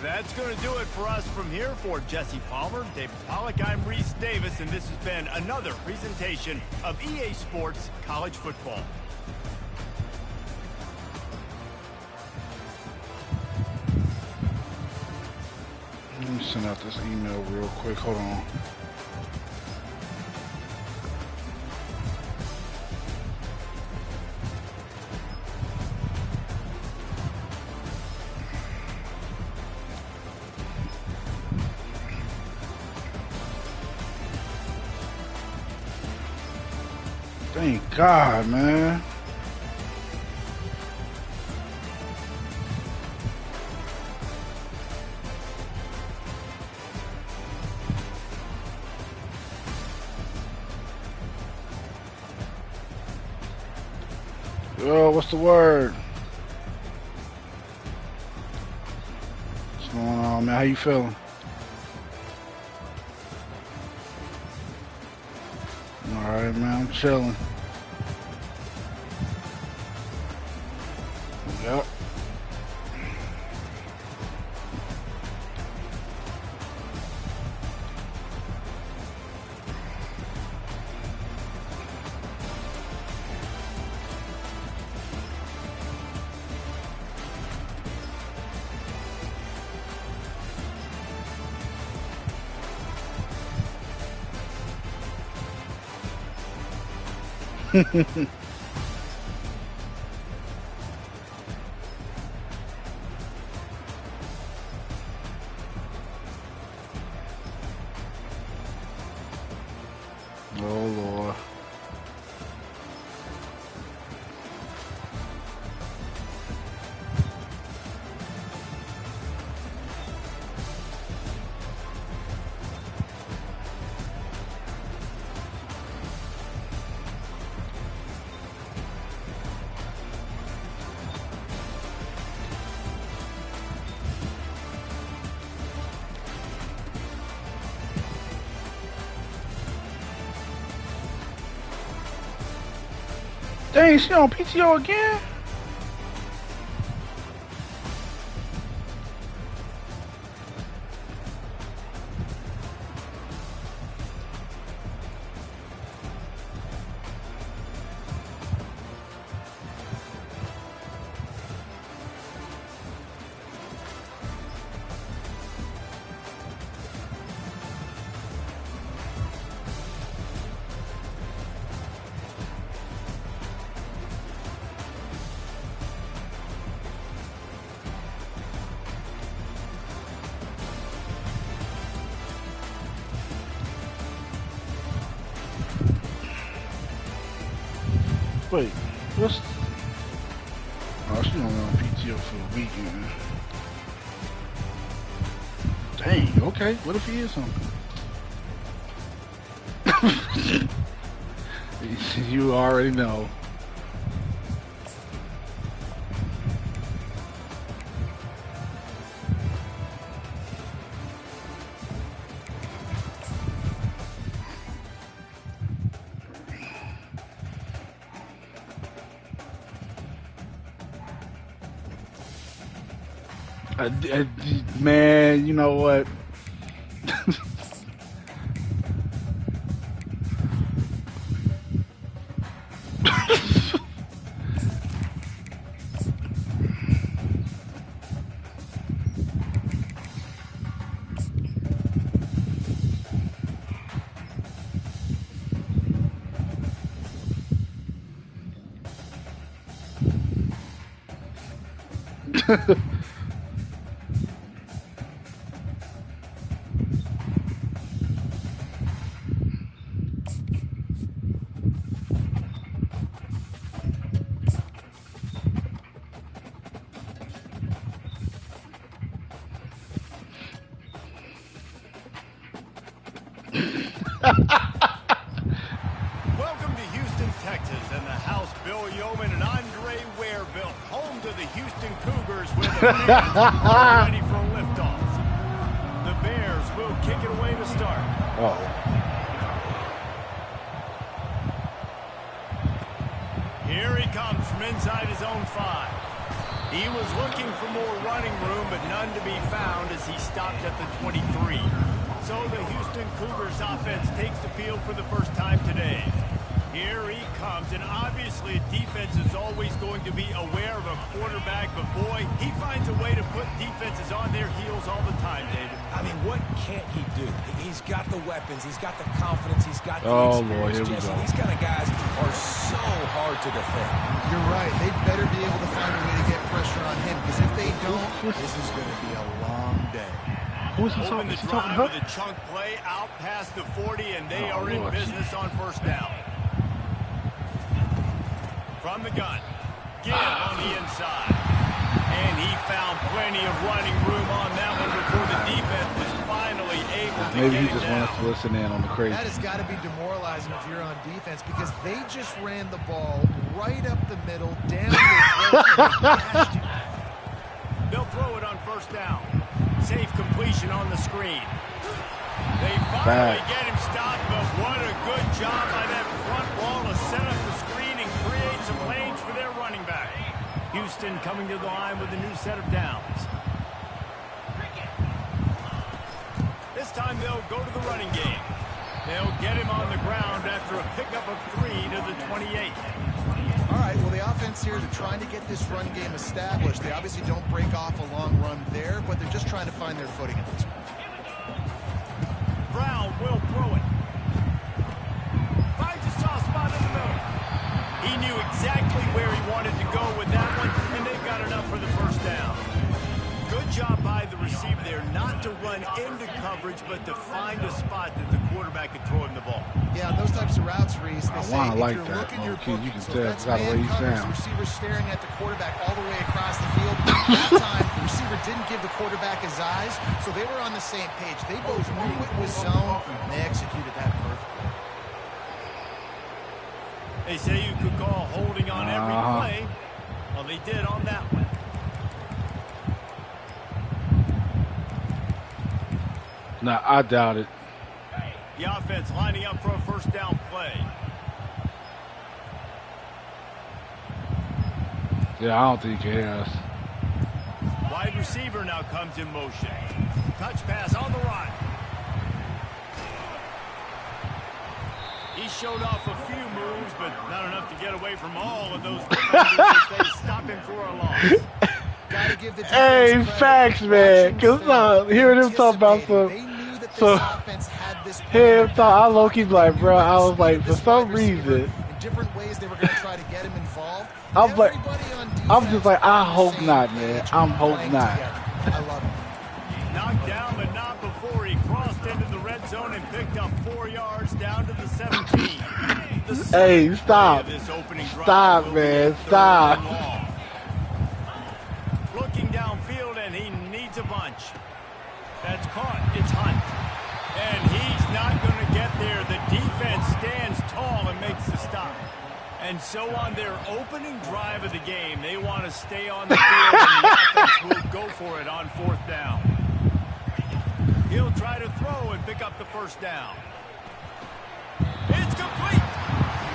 That's going to do it for us from here. For Jesse Palmer, David Pollack, I'm Reese Davis, and this has been another presentation of EA Sports College Football. Let me send out this email real quick. Hold on. Thank God, man. Yo, what's the word? What's going on, man? How you feeling? Alright, man, I'm chilling. Yep. Oh, Lord. Dang, she on PTO again? Wait, what's... Oh, she's only on PTO for the weekend. Dang, okay. What if he is something? You already know. Man, you know what? Welcome to Houston, Texas, and the house Bill Yeoman and Andre Ware built, home to the Houston Cougars, where the Bears are ready for a liftoff. The Bears will kick it away to start. Here he comes from inside his own 5. He was looking for more running room, but none to be found as he stopped at the 23. So the Houston Cougars offense takes the field for the first time today. Here he comes, and obviously defense is always going to be aware of a quarterback, but boy, he finds a way to put defenses on their heels all the time, David. I mean, what can't he do? He's got the weapons, he's got the confidence, he's got the Lord, experience. here we Jesse, go. these kind of guys are so hard to defend. You're right. They better be able to find a way to get pressure on him, because if they don't, this is going to be a long day. Who's he Open talking? the Is he talking drive about? with a chunk play out past the 40, and they are in Lord. business on first down. From the gun, Gibb on the inside. And he found plenty of running room on that one before the defense was finally able to Maybe get he it just down. wants to listen in on the crazy. That has got to be demoralizing if you're on defense, because they just ran the ball right up the middle, down your throat, and they gashed you. They'll throw it on first down. Safe completion on the screen. They finally get him stopped, but what a good job by that front wall to set up the screen and create some lanes for their running back. Houston coming to the line with a new set of downs. This time they'll go to the running game. They'll get him on the ground after a pickup of 3 to the 28. All right, well, the offense here, they're trying to get this run game established. They obviously don't break off a long run there, but they're just trying to find their footing at this point. Brown will throw it. Finds a soft spot in the middle. He knew exactly where he wanted to go with that one, and they've got enough for the first down. Good job by the receiver there, not to run into coverage, but to find a spot that the quarterback could throw him the ball. Yeah, those types of routes, Reese, they say if like you're that. looking, you're Okay, you booking. can So tell that's by the way man he coverage, the sounds. receiver staring at the quarterback all the way across the field. That time, the receiver didn't give the quarterback his eyes, so they were on the same page. They both knew it was zone, and they executed that perfectly. They say you could call holding on every play. Well, they did on that one. Nah, I doubt it. The offense lining up for a first down play. Yeah, I don't think he can hear us. Wide receiver now comes in motion. Touch pass on the run. He showed off a few moves, but not enough to get away from all of those defenders as they stop him for a loss. Gotta give the Hey, defense credit. facts, man. Watching Cause film, hearing him talk about anticipating. some, They knew that this so offense had this him talk, I low-key like, bro, I was like, for some reason, in different ways they were going to try to get him involved. I'm like, Everybody on defense I'm just like, I on the hope same not, man. page, I'm hope playing not. together. I love it. Knocked down, but not before he crossed into the red zone and picked up 4 yards down to the 17. Hey, stop. Stop, man. Stop. Looking downfield, and he needs a bunch. That's caught. It's Hunt. And he's not going to get there. The defense stands tall and makes the stop. And so on their opening drive of the game, they want to stay on the field, and the offense will go for it on fourth down. He'll try to throw and pick up the first down. It's complete.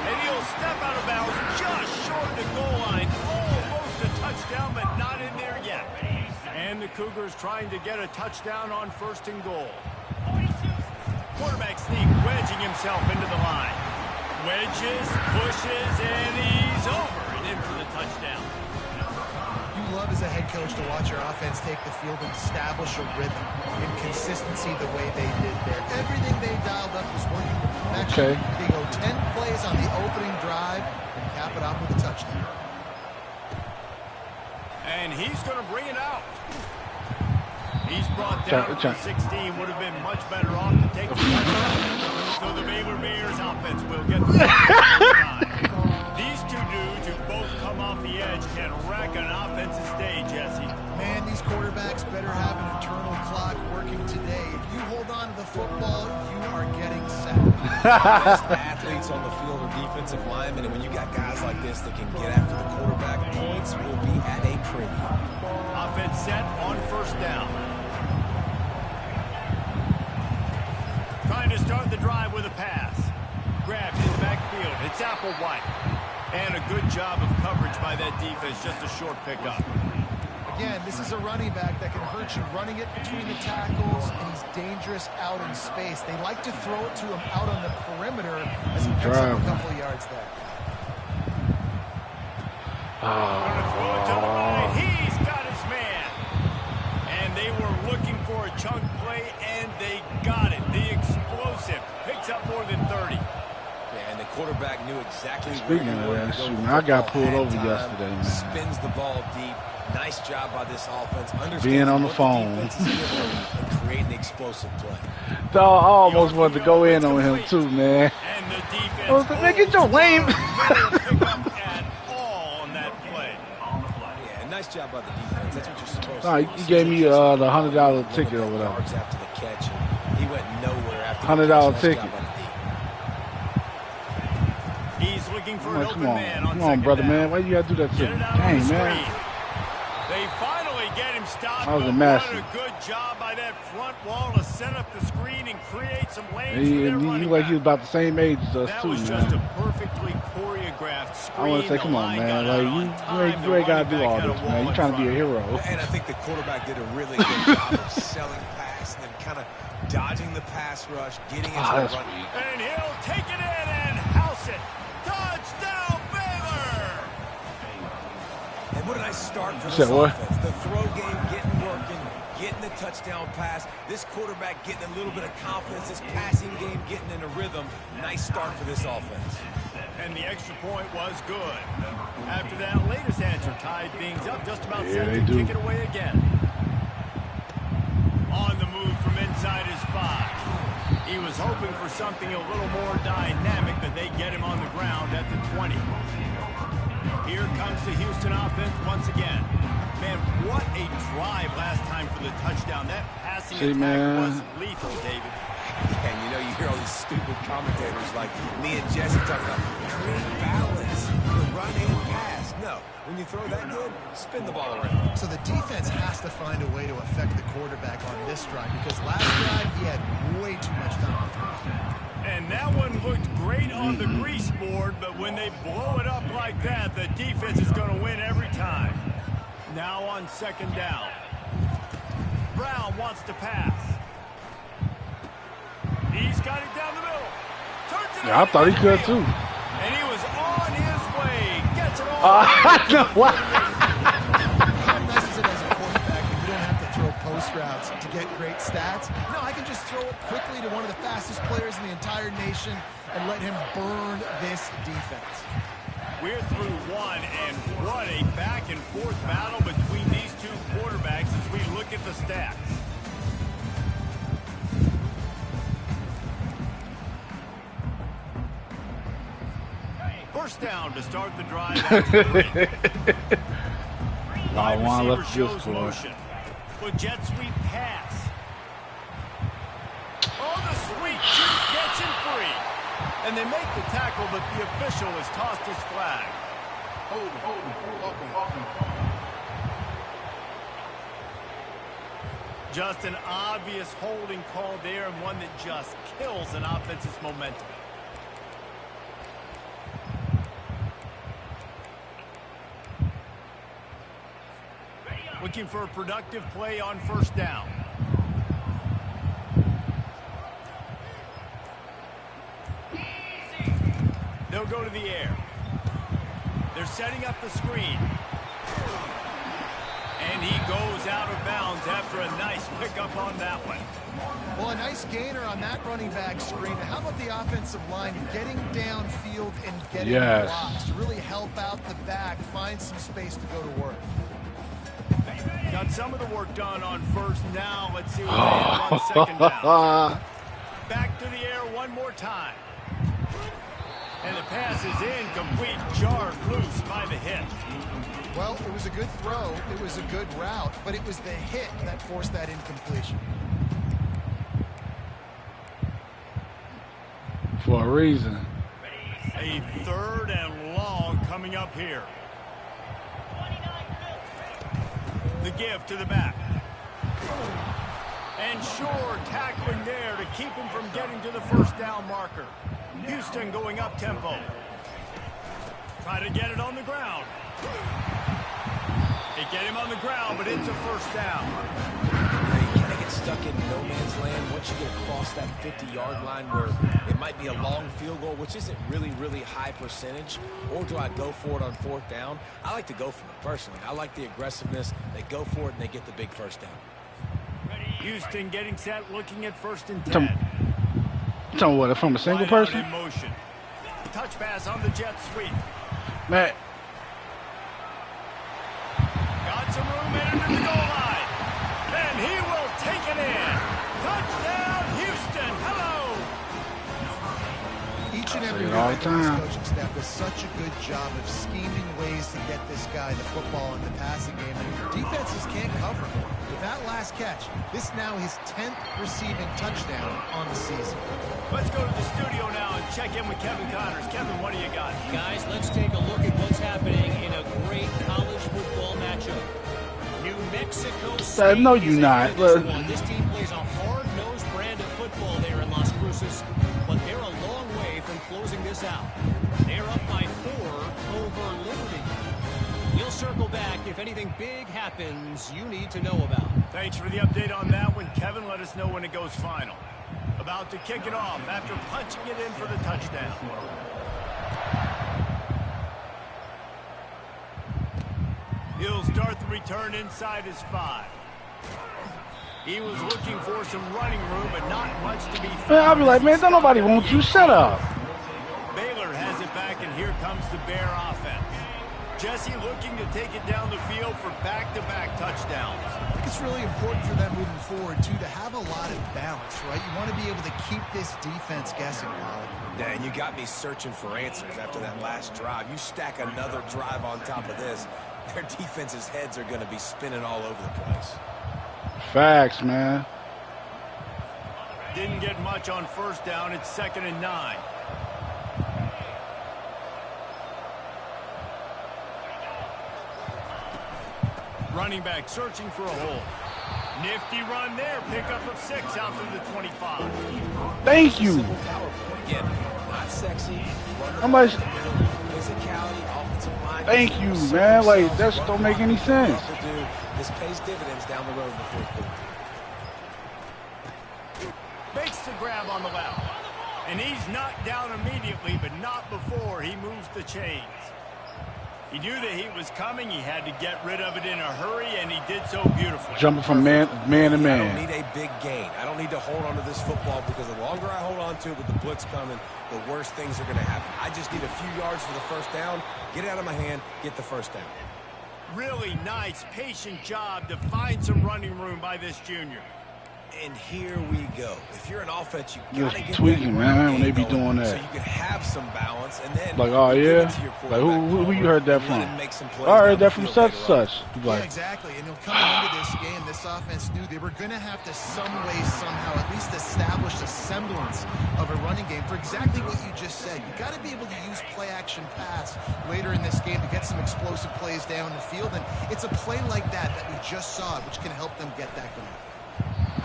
And he'll step out of bounds just short of the goal line. Almost a touchdown, but not in there yet. And the Cougars trying to get a touchdown on first and goal. Quarterback sneak wedging himself into the line. Wedges, pushes, and he's over and in for the touchdown. You love as a head coach to watch your offense take the field and establish a rhythm and consistency the way they did there. Everything they dialed up was working to perfection. Okay. They go 10 plays on the opening drive and cap it off with a touchdown. And he's going to bring it out. He's brought down to the 16. Would have been much better off to take the touchdown. So the Baylor Bears offense will get the time. These two dudes who both come off the edge can wreck an offensive day, Jesse. Man, these quarterbacks better have an internal clock working today. If you hold on to the football, you are getting set. Best athletes on the field are defensive linemen, and when you got guys like this that can get after the quarterback, points will be at a premium. Offense set on first down. Trying to start the drive with a pass. Grabbed in the backfield. It's Applewhite. And a good job of coverage by that defense. Just a short pickup. Again, this is a running back that can hurt you running it between the tackles, and he's dangerous out in space. They like to throw it to him out on the perimeter as he picks up a couple of yards there. Gonna throw it to the right. He's got his man. And they were looking for a chunk play, and they got it. The explosive picks up more than 30. Yeah, and the quarterback knew exactly Speaking where of he that, wanted to go. I got pulled over yesterday, man. Spins the ball deep. Nice job by this offense. Being on the phone. And creating the explosive play. I almost wanted to go in on him too, man. And the defense. I was like, man, get your lame. At all on that play. Yeah, nice job by the defense. That's what you're supposed to do. He gave me the $100 ticket or whatever. After the catch, and he went nowhere after $100 ticket. He's looking for an open man come on, brother, man. Why you gotta do that to me? Dang, man. They finally get him stopped. That was a What massive. a good job by that front wall to set up the screen and create some lanes He for their running like back. he was about the same age as us That too, was man. just a perfectly choreographed screen. I want to say, come on, man. Like you ain't gotta do all this, man. You trying to be a hero. And I think the quarterback did a really good job of selling pass and then kind of dodging the pass rush, getting into the run. And he'll take it in and house it. Touchdown, Baylor! And what a nice start for this what? offense. The throw game getting working, getting the touchdown pass. This quarterback getting a little bit of confidence. This passing game getting in a rhythm. Nice start for this offense. And the extra point was good. After that latest answer tied things up, just about set to kick it away again. On the move from inside his 5. He was hoping for something a little more dynamic, but they get him on the ground at the 20. Here comes the Houston offense once again. Man, what a drive last time for the touchdown. That passing attack was lethal, David. And you know, you hear all these stupid commentators like me and Jesse talking about great balance, the run and pass. No, when you throw that good, spin the ball around. So the defense has to find a way to affect the quarterback on this drive, because last drive he had way too much time to throw. And that one looked great on the grease board, but when they blow it up like that, the defense is going to win every time. Now on second down. Brown wants to pass. He's got it down the middle. Turns it I thought he could too. And he was on his way. Gets it all. What? How nice is it as a quarterback that you don't have to throw post routes to get great stats? No, I can just throw it quickly to one of the fastest players in the entire nation and let him burn this defense. We're through one, and what a back-and-forth battle between these two quarterbacks as we look at the stats. First down to start the drive. I want to let shows this score. motion. But jet sweep pass. Oh, the sweep shoot gets him free. And they make the tackle, but the official has tossed his flag. Just an obvious holding call there, and one that just kills an offense's momentum. Looking for a productive play on first down. They'll go to the air. They're setting up the screen. And he goes out of bounds after a nice pickup on that one. Well, a nice gainer on that running back screen. How about the offensive line getting downfield and getting blocks to really help out the back, find some space to go to work? Got some of the work done on first. Now let's see what they have on second down. Back to the air one more time. And the pass is incomplete, jarred loose by the hit. Well, it was a good throw. It was a good route, but it was the hit that forced that incompletion. For a reason. A third and long coming up here. The give to the back. And sure, tackling there to keep him from getting to the first down marker. Houston going up tempo. Try to get it on the ground. They get him on the ground, but it's a first down. You kind of get stuck in no man's land once you get across that 50-yard line where it might be a long field goal, which isn't really high percentage. Or do I go for it on fourth down? I like to go for it, personally. I like the aggressiveness. They go for it, and they get the big first down. Houston getting set, looking at 1st and 10. You talking what, from a single person? In motion. Touch pass on the jet sweep. Man. Got some room headed to the goal line. And he will take it in. Touchdown, Houston. Hello. Each and every year, this coaching staff does such a good job of scheming ways to get this guy the football in the passing game. And defenses can't cover him. With that last catch, this now his 10th receiving touchdown on the season. Let's go to the studio now and check in with Kevin Connors. Kevin, what do you got? Guys, let's take a look at what's happening in a great college football matchup. New Mexico State. No, you're not. This team plays a hard-nosed brand of football there in Las Cruces, but they're a long way from closing this out. They're up by 4 over Liberty. We'll circle back if anything big happens you need to know about. Thanks for the update on that one, Kevin. Let us know when it goes final. About to kick it off after punching it in for the touchdown. He'll start the return inside his 5. He was looking for some running room, but not much to be found. Man, I'll be like, man, don't nobody want you. Shut up. Baylor has it back, and here comes the Bear offense. Jesse looking to take it down the field for back-to-back touchdowns. I think it's really important for them moving forward, too, to have a lot of balance, right? You want to be able to keep this defense guessing, Pollock. Dan, you got me searching for answers after that last drive. You stack another drive on top of this, their defense's heads are going to be spinning all over the place. Facts, man. Didn't get much on first down. It's 2nd and 9. Running back searching for a hole. Nifty run there. Pickup of 6 out to the 25. Thank you. Again, not sexy. How much? Physicality, offensive line. Thank you, man. Like, that don't make any sense. This pays dividends down the road in the 4th quarter. Makes the grab on the left. And he's knocked down immediately, but not before he moves the chains. He knew the heat was coming. He had to get rid of it in a hurry, and he did so beautifully. Jumping from man to man. I don't need a big gain. I don't need to hold on to this football because the longer I hold on to it with the blitz coming, the worse things are going to happen. I just need a few yards for the first down, get it out of my hand, get the first down. Really nice, patient job to find some running room by this junior. And here we go. If you're an offense, you gotta get tweaking, man, when they be doing that. So you can have some balance, and then like, oh yeah, like who you heard that from? I heard that from such and such. Like, yeah, exactly. And coming into this game, this offense knew they were going to have to some way, somehow, at least establish a semblance of a running game for exactly what you just said. You got to be able to use play action pass later in this game to get some explosive plays down the field, and it's a play like that we just saw, which can help them get that going.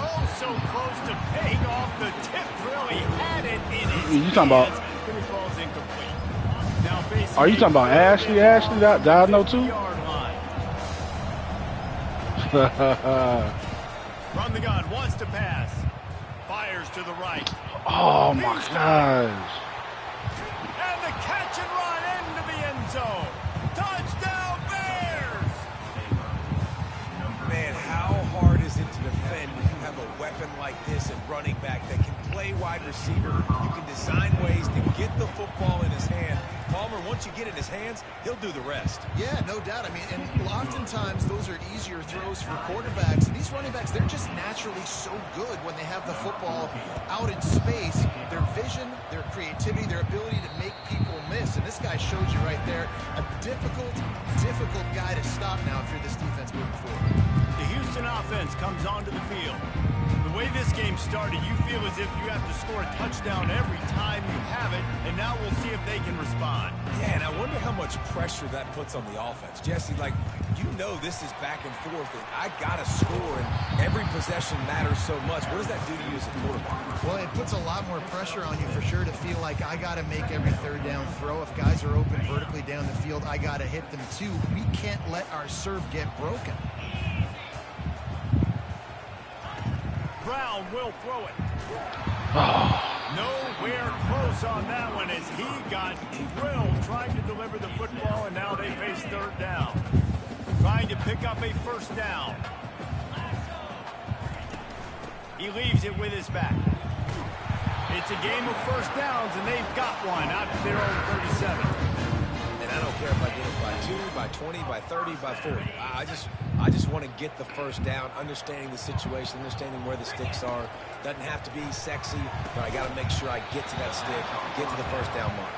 Oh, so close to paying off. The tip really had it in his you talking about? Are you talking about Ashley? Ashley, that I know too. From the gun, wants to pass. Fires to the right. Oh my gosh. And the catch and run into the end zone. Touchdown Bears! Man, how hard is it to defend when you have a weapon like this at running back that can play wide receiver? You can design ways to get the football in his hand. Palmer, once you get it in his hands, he'll do the rest. Yeah, no doubt. I mean, and oftentimes those are easier throws for quarterbacks. And these running backs, they're just naturally so good when they have the football out in space. Their vision, their creativity, their ability to make people miss. And this guy showed you right there a difficult guy to stop now if you're this defense moving forward. The Houston offense comes onto the field. The way this game started, you feel as if you have to score a touchdown every time you have it, and now we'll see if they can respond. Yeah, and I wonder how much pressure that puts on the offense. Jesse, like, you know this is back and forth, and I got to score, and every possession matters so much. What does that do to you as a quarterback? Well, it puts a lot more pressure on you for sure to feel like I got to make every third down throw. If guys are open vertically down the field, I got to hit them too. We can't let our serve get broken. Brown will throw it. Nowhere close on that one as he got drilled trying to deliver the football, and now they face third down. Trying to pick up a first down. He leaves it with his back. It's a game of first downs, and they've got one out to their own 37. And I don't care if I get it by 2, by 20, by 30, by 40. I just want to get the first down, understanding the situation, understanding where the sticks are. Doesn't have to be sexy, but I got to make sure I get to that stick, get to the first down mark.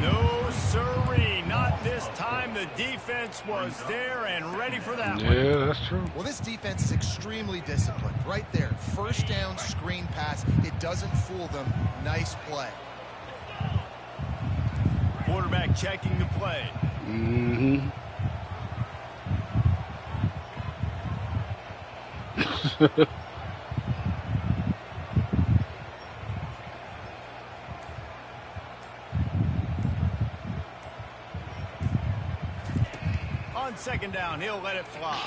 No, sirree, not this time. The defense was there and ready for that one. Yeah, that's true. Well, this defense is extremely disciplined. Right there, first down, screen pass. It doesn't fool them. Nice play. Quarterback checking the play. Mm-hmm. On second down, he'll let it fly.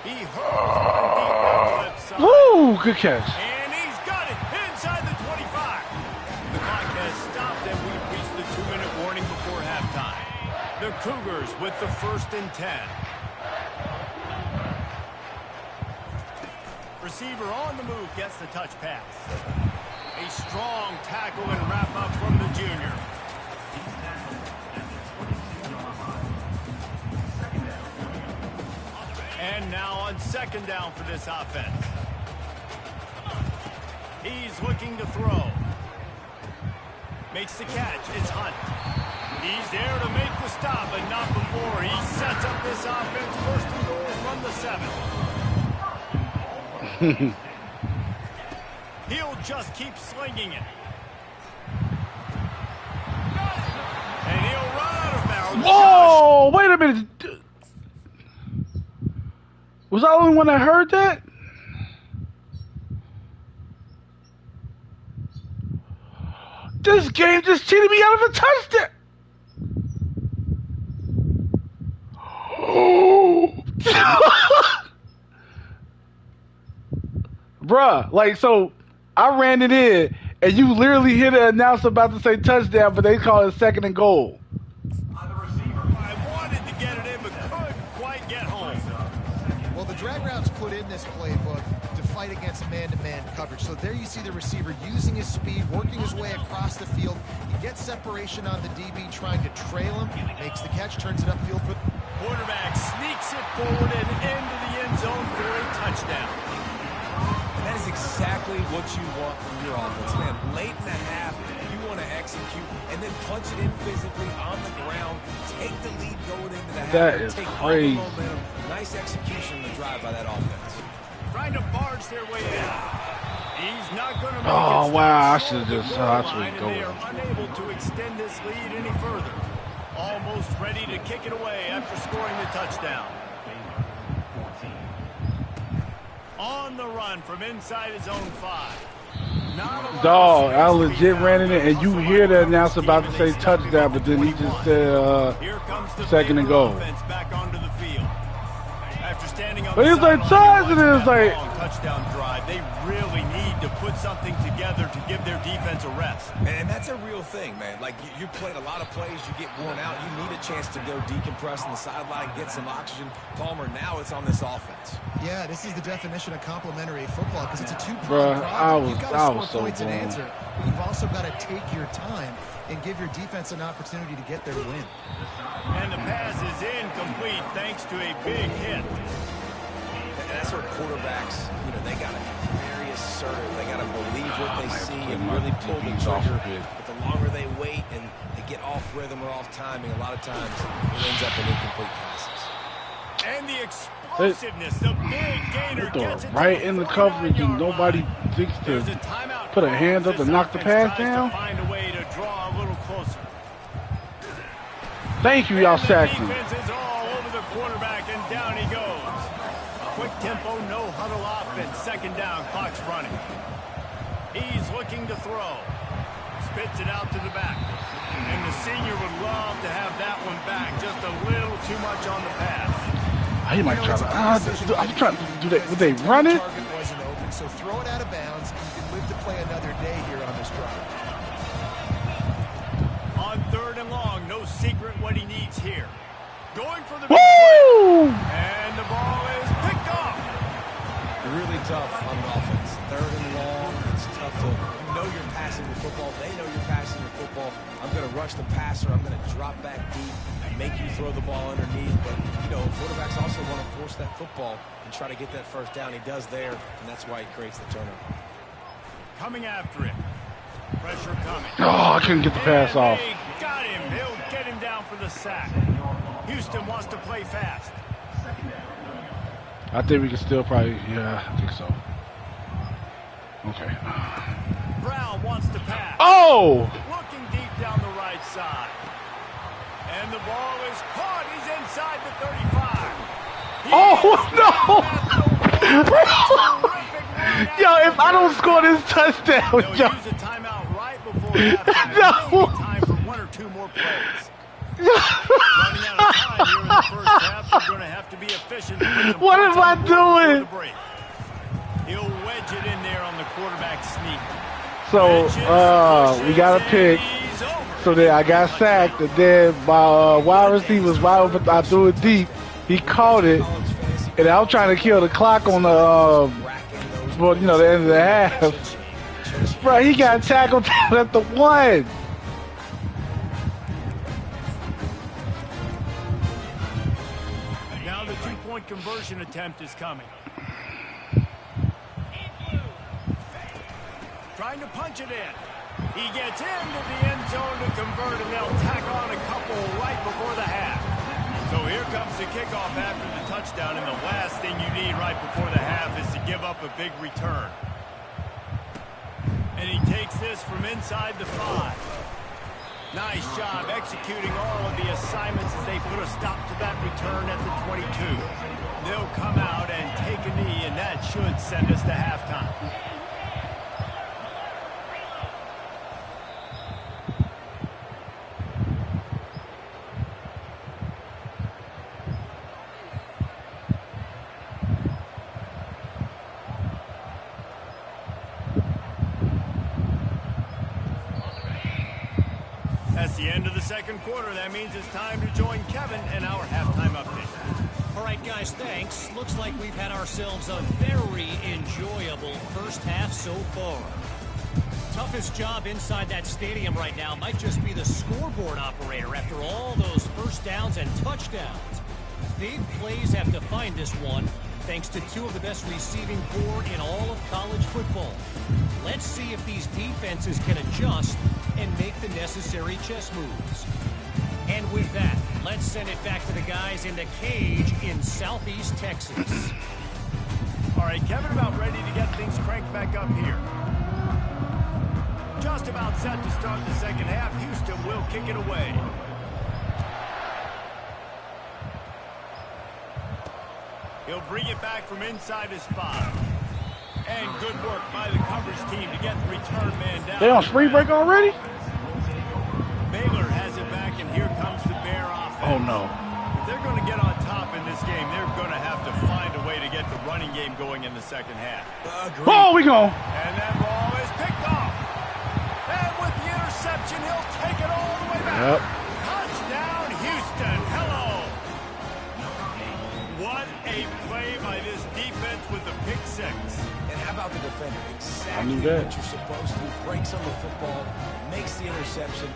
He hurls one deep down the left side. Woo! Good catch. And he's got it inside the 25. The clock has stopped, and we've reached the 2-minute warning before halftime. The Cougars with the 1st and 10. Receiver on the move gets the touch pass. A strong tackle and wrap up from the junior. And now on second down for this offense. He's looking to throw. Makes the catch. It's Hunt. He's there to make the stop, but not before. He sets up this offense first and goal from the 7. He'll just keep slinging it. And he'll run out of bounds. Whoa! Wait a minute. Was I the only one that heard that? This game just cheated me out of a touchdown. Bruh, like, so I ran it in, and you literally hear the announcer about to say touchdown, but they call it second and goal. I wanted to get it in, but couldn't quite get home. Well, the drag routes put in this playbook to fight against man-to-man coverage. So there you see the receiver using his speed, working his way across the field. He gets separation on the DB, trying to trail him, makes the catch, turns it upfield. Quarterback sneaks it forward and into the end zone for a touchdown. And that is exactly what you want from your offense, man. Late in the half, you want to execute and then punch it in physically on the ground, take the lead going into the half. That is take crazy. all the momentum. Nice execution in the drive by that offense. Trying to barge their way in. He's not going to make it. Oh, stop wow. I short should of the have just goal saw line, it and they go. are unable to extend this lead any further. Almost ready to kick it away after scoring the touchdown. On the run from inside his own 5. Dog, I legit ran in it, and you hear the announcer about to say touchdown, but then he just said second and goal. Back onto the field. After standing on But the he's like, sideline, and it was like, touchdown drive. They really need to put something together to give their defense a rest. And that's a real thing, man. Like, you played a lot of plays, you get worn out, you need a chance to go decompress on the sideline, get some oxygen. Palmer, now it's on this offense. Yeah, this is the definition of complementary football because it's a two-pronged Bruh, problem. You've got I to was score so points and wrong. answer, but you've also got to take your time and give your defense an opportunity to get their win. And the pass is incomplete thanks to a big hit. And that's where quarterbacks, they got to be very assertive. They got to believe what they see and really pull the trigger. But the longer they wait and they get off rhythm or off timing, a lot of times it ends up in incomplete passes. And the explosiveness, the big gainer gets it right in the coverage, and nobody thinks to put a hand up and knock the pass down. Find a way to draw a little closer. Thank you, y'all Saxon. Defense is all over the quarterback, and down he goes. Quick tempo, no huddle offense. Second down, clock's running. He's looking to throw. Spits it out to the back. And the senior would love to have that one back. Just a little too much on the pass. He might try to. I'm trying to do that. Would they run it? Target wasn't open, so throw it out of bounds. You can live to play another day here on this drive. On 3rd and long, no secret what he needs here. Going for the Woo! big play. And the ball is picked off. Really tough on offense. 3rd and long, it's tough to know you're passing the football. They know you're passing the football. I'm going to rush the passer. I'm going to drop back deep and make you throw the ball underneath. But, you know, quarterbacks also want to force that football and try to get that first down. He does there, and that's why he creates the turnover. Coming after it. Pressure coming. Oh, I couldn't get the pass off. They got him. He'll get him down for the sack. Houston wants to play fast. I think we can still probably, yeah, I think so. Okay. Brown wants to pass. Oh! Looking deep down the right side. And the ball is caught. He's inside the 35. Yo, if I don't score this touchdown, They'll yo. use a timeout right before halftime. No. Maybe time for 1 or 2 more plays. Running out of time here in the first half. They're going to have to be efficient. What am I doing? He'll wedge it in there on the quarterback sneak. So, we got a pick. So then I got sacked, and then my wide receiver was wide open. I threw it deep. He caught it, and I was trying to kill the clock on the, well, you know, the end of the half. Bro, he got tackled at the 1. Now the 2-point conversion attempt is coming. Trying to punch it in. He gets into the end zone to convert, and they'll tack on a couple right before the half. So here comes the kickoff after the touchdown, and the last thing you need right before the half is to give up a big return. And he takes this from inside the 5. Nice job executing all of the assignments as they put a stop to that return at the 22. They'll come out and take a knee, and that should send us to halftime. That's the end of the second quarter. That means it's time to join Kevin in our halftime update. All right, guys, thanks. Looks like we've had ourselves a very enjoyable first half so far. Toughest job inside that stadium right now might just be the scoreboard operator after all those first downs and touchdowns. Big plays have defined this one, thanks to 2 of the best receiving corps in all of college football. Let's see if these defenses can adjust and make the necessary chess moves. And with that, let's send it back to the guys in the cage in Southeast Texas. All right, Kevin, about ready to get things cranked back up here. Just about set to start the second half. Houston will kick it away. He'll bring it back from inside his 5. And good work by the coverage team to get the return man down. They on spring break already? Baylor has it back, and here comes the Bear offense. Oh, no. If they're going to get on top in this game, they're going to have to find a way to get the running game going in the second half. Oh, we go. And that ball is picked off. And with the interception, he'll take it all the way back. Yep. Touchdown, Houston. Hello. What a play by this defense with the pick 6. And how about the defender? I knew Exactly that. what you're supposed to. Breaks on the football, makes the interception.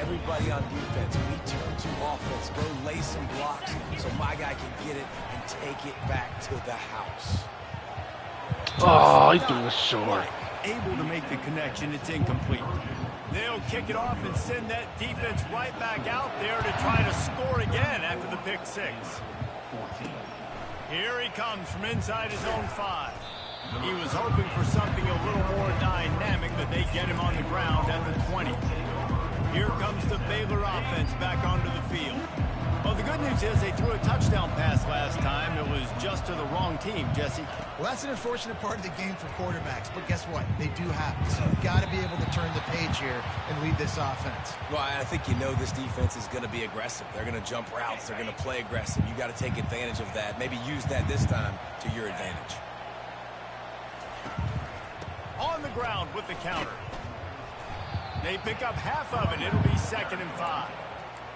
Everybody on defense, we turn to offense. Go lay some blocks so my guy can get it and take it back to the house. Oh, he threw it short. Able to make the connection. It's incomplete. They'll kick it off and send that defense right back out there to try to score again after the pick 6. Here he comes from inside his own 5. He was hoping for something a little more dynamic, but they get him on the ground at the 20. Here comes the Baylor offense back onto the field. Well, the good news is they threw a touchdown pass last time. It was just to the wrong team, Jesse. Well, that's an unfortunate part of the game for quarterbacks, but guess what? They do have it. So you've got to be able to turn the page here and lead this offense. Well, I think you know this defense is going to be aggressive. They're going to jump routes. They're going to play aggressive. You got to take advantage of that. Maybe use that this time to your advantage. On the ground with the counter. They pick up half of it. It'll be 2nd and 5.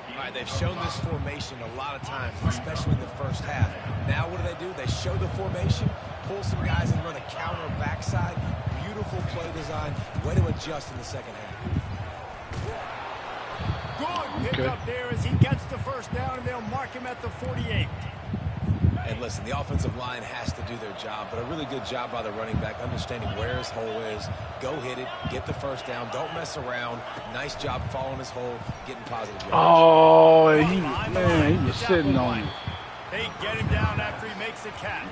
All right, they've shown this formation a lot of times, especially in the first half. Now what do? They show the formation, pull some guys and run a counter backside. Beautiful play design. Way to adjust in the second half. Good pick up there as he gets the first down, and they'll mark him at the 48. And listen, the offensive line has to do their job, but a really good job by the running back, understanding where his hole is. Go hit it, get the first down, don't mess around. Nice job following his hole, getting positive yards. Oh, he was sitting on him. They get him down after he makes the catch.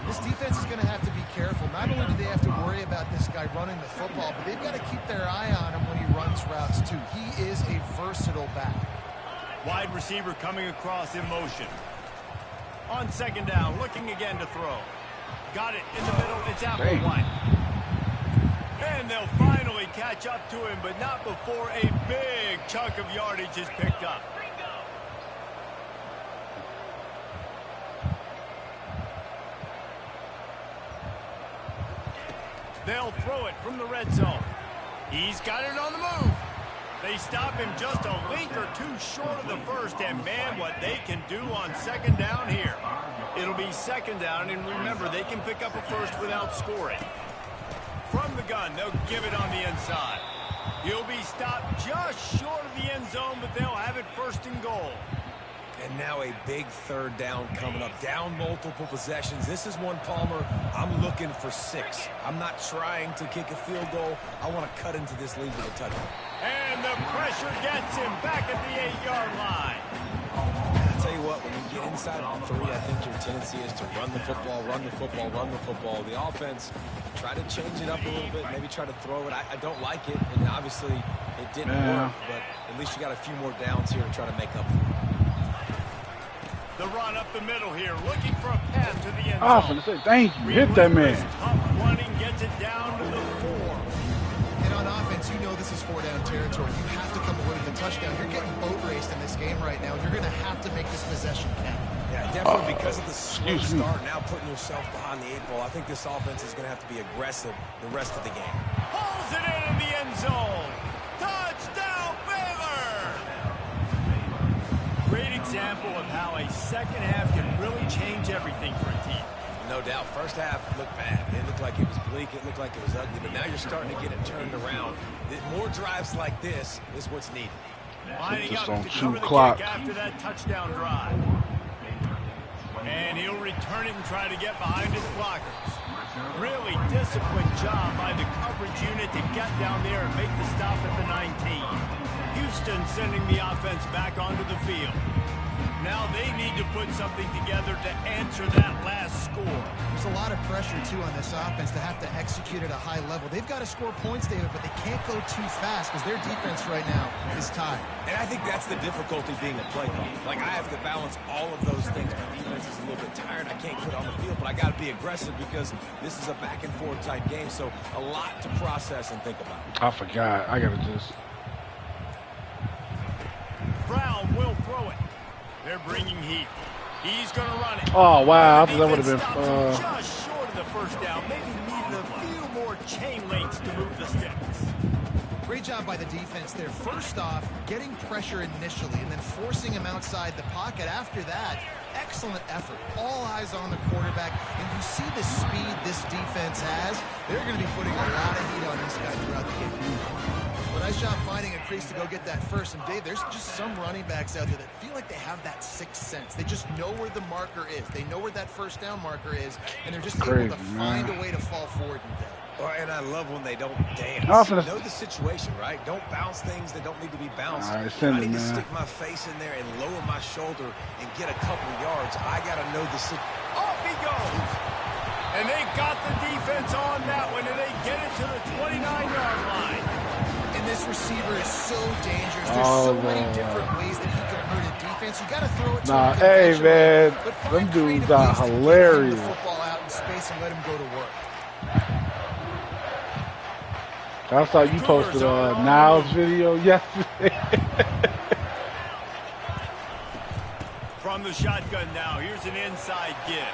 This defense is going to have to be careful. Not only do they have to worry about this guy running the football, but they've got to keep their eye on him when he runs routes too. He is a versatile back. Wide receiver coming across in motion. On 2nd down, looking again to throw. Got it in the middle. It's out for 1. And they'll finally catch up to him, but not before a big chunk of yardage is picked up. They'll throw it from the red zone. He's got it on the move. They stop him just a link or two short of the first, and man, what they can do on 2nd down here. It'll be 2nd down, and remember, they can pick up a first without scoring. From the gun, they'll give it on the inside. He'll be stopped just short of the end zone, but they'll have it 1st and goal. And now a big 3rd down coming up. Down multiple possessions. This is one, Palmer, I'm looking for 6. I'm not trying to kick a field goal. I want to cut into this lead with a touchdown. And the pressure gets him back at the 8-yard line. I'll tell you what, when you get inside the 3, I think your tendency is to run the football, run the football, run the football. The offense, try to change it up a little bit, maybe try to throw it. I don't like it, and obviously it didn't work, but at least you got a few more downs here to try to make up for it. The run up the middle here, looking for a pass to the end zone. I was going to say, thank you. Hit that man. Tough running gets it down to the 4. And on offense, you know this is 4-down territory. You have to come away with a touchdown. You're getting boat raced in this game right now. You're going to have to make this possession count. Yeah, definitely because of the slow start, now putting yourself behind the 8 ball. I think this offense is going to have to be aggressive the rest of the game. Pulls it in the end zone. Touchdown, Baylor! Great example of how a second half can really change everything for a team. No doubt. First half looked bad. It looked like it was bleak. It looked like it was ugly. But now you're starting to get it turned around. More drives like this is what's needed. Lining Just up on to 2 cover the o'clock. kick after that touchdown drive. And he'll return it and try to get behind his blockers. Really disciplined job by the coverage unit to get down there and make the stop at the 19. Houston sending the offense back onto the field. Now they need to put something together to answer that last score. There's a lot of pressure, too, on this offense to have to execute at a high level. They've got to score points, David, but they can't go too fast because their defense right now is tied. And I think that's the difficulty being a play caller. Like, I have to balance all of those things. My defense is a little bit tired. I can't put it on the field, but I got to be aggressive because this is a back-and-forth type game, so a lot to process and think about. I forgot. I got to just... Brown will throw it. They're bringing heat. He's going to run it. Oh, wow. I thought that would have been... just short of the first down. Maybe needed a few more chain links to move the sticks. Great job by the defense there. First off, getting pressure initially and then forcing him outside the pocket. After that, excellent effort. All eyes on the quarterback. And you see the speed this defense has. They're going to be putting a lot of heat on this guy throughout the game. Well, nice job finding a crease to go get that first. And, Dave, there's just some running backs out there that feel like they have that sixth sense. They just know where the marker is. They know where that first down marker is, and they're just able to find a way to fall forward and get it. And I love when they don't dance. Know the situation, right? Don't bounce things that don't need to be bounced. All right, I need to stick my face in there and lower my shoulder and get a couple yards. I got to know the situation. goes. And they got the defense on that one, and they get it to the 29-yard line. And this receiver is so dangerous. There's so many different ways that he can hurt a defense. You got to throw it to him. Hey, man, them dudes are hilarious. Get the football out in space and let him go to work. I saw you posted a Niles video yesterday. From the shotgun now, here's an inside give.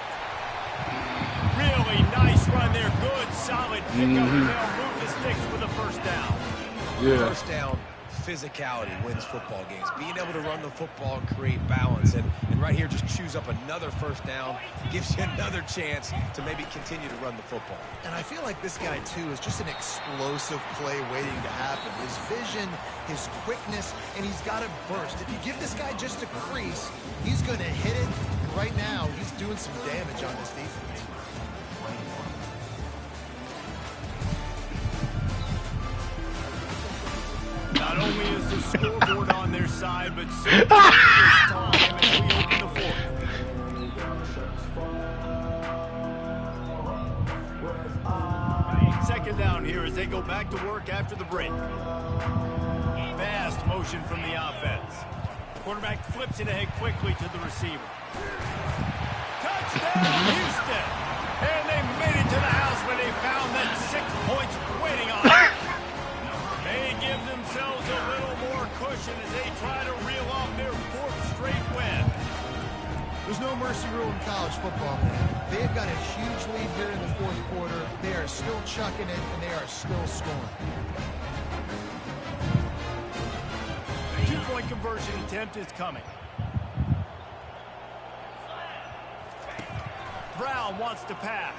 Really nice run there. Good, solid pickup. And they'll move the sticks with a first down. Yeah. First down, physicality wins football games. Being able to run the football and create balance. And right here, just choose up another first down. Gives you another chance to maybe continue to run the football. And I feel like this guy, too, is just an explosive play waiting to happen. His vision, his quickness, and he's got a burst. If you give this guy just a crease, he's going to hit it. And right now, he's doing some damage on this defense. Not only is the scoreboard on their side, but so is time as we open the fourth. Second down here as they go back to work after the break. Fast motion from the offense. Quarterback flips it ahead quickly to the receiver. Touchdown, Houston! And they made it to the house when they found that 6 points waiting on them. They give themselves a little more cushion as they try to reel off their fourth straight win. There's no mercy rule in college football, man. They've got a huge lead here in the fourth quarter. They are still chucking it, and they are still scoring. The two-point conversion attempt is coming. Brown wants to pass.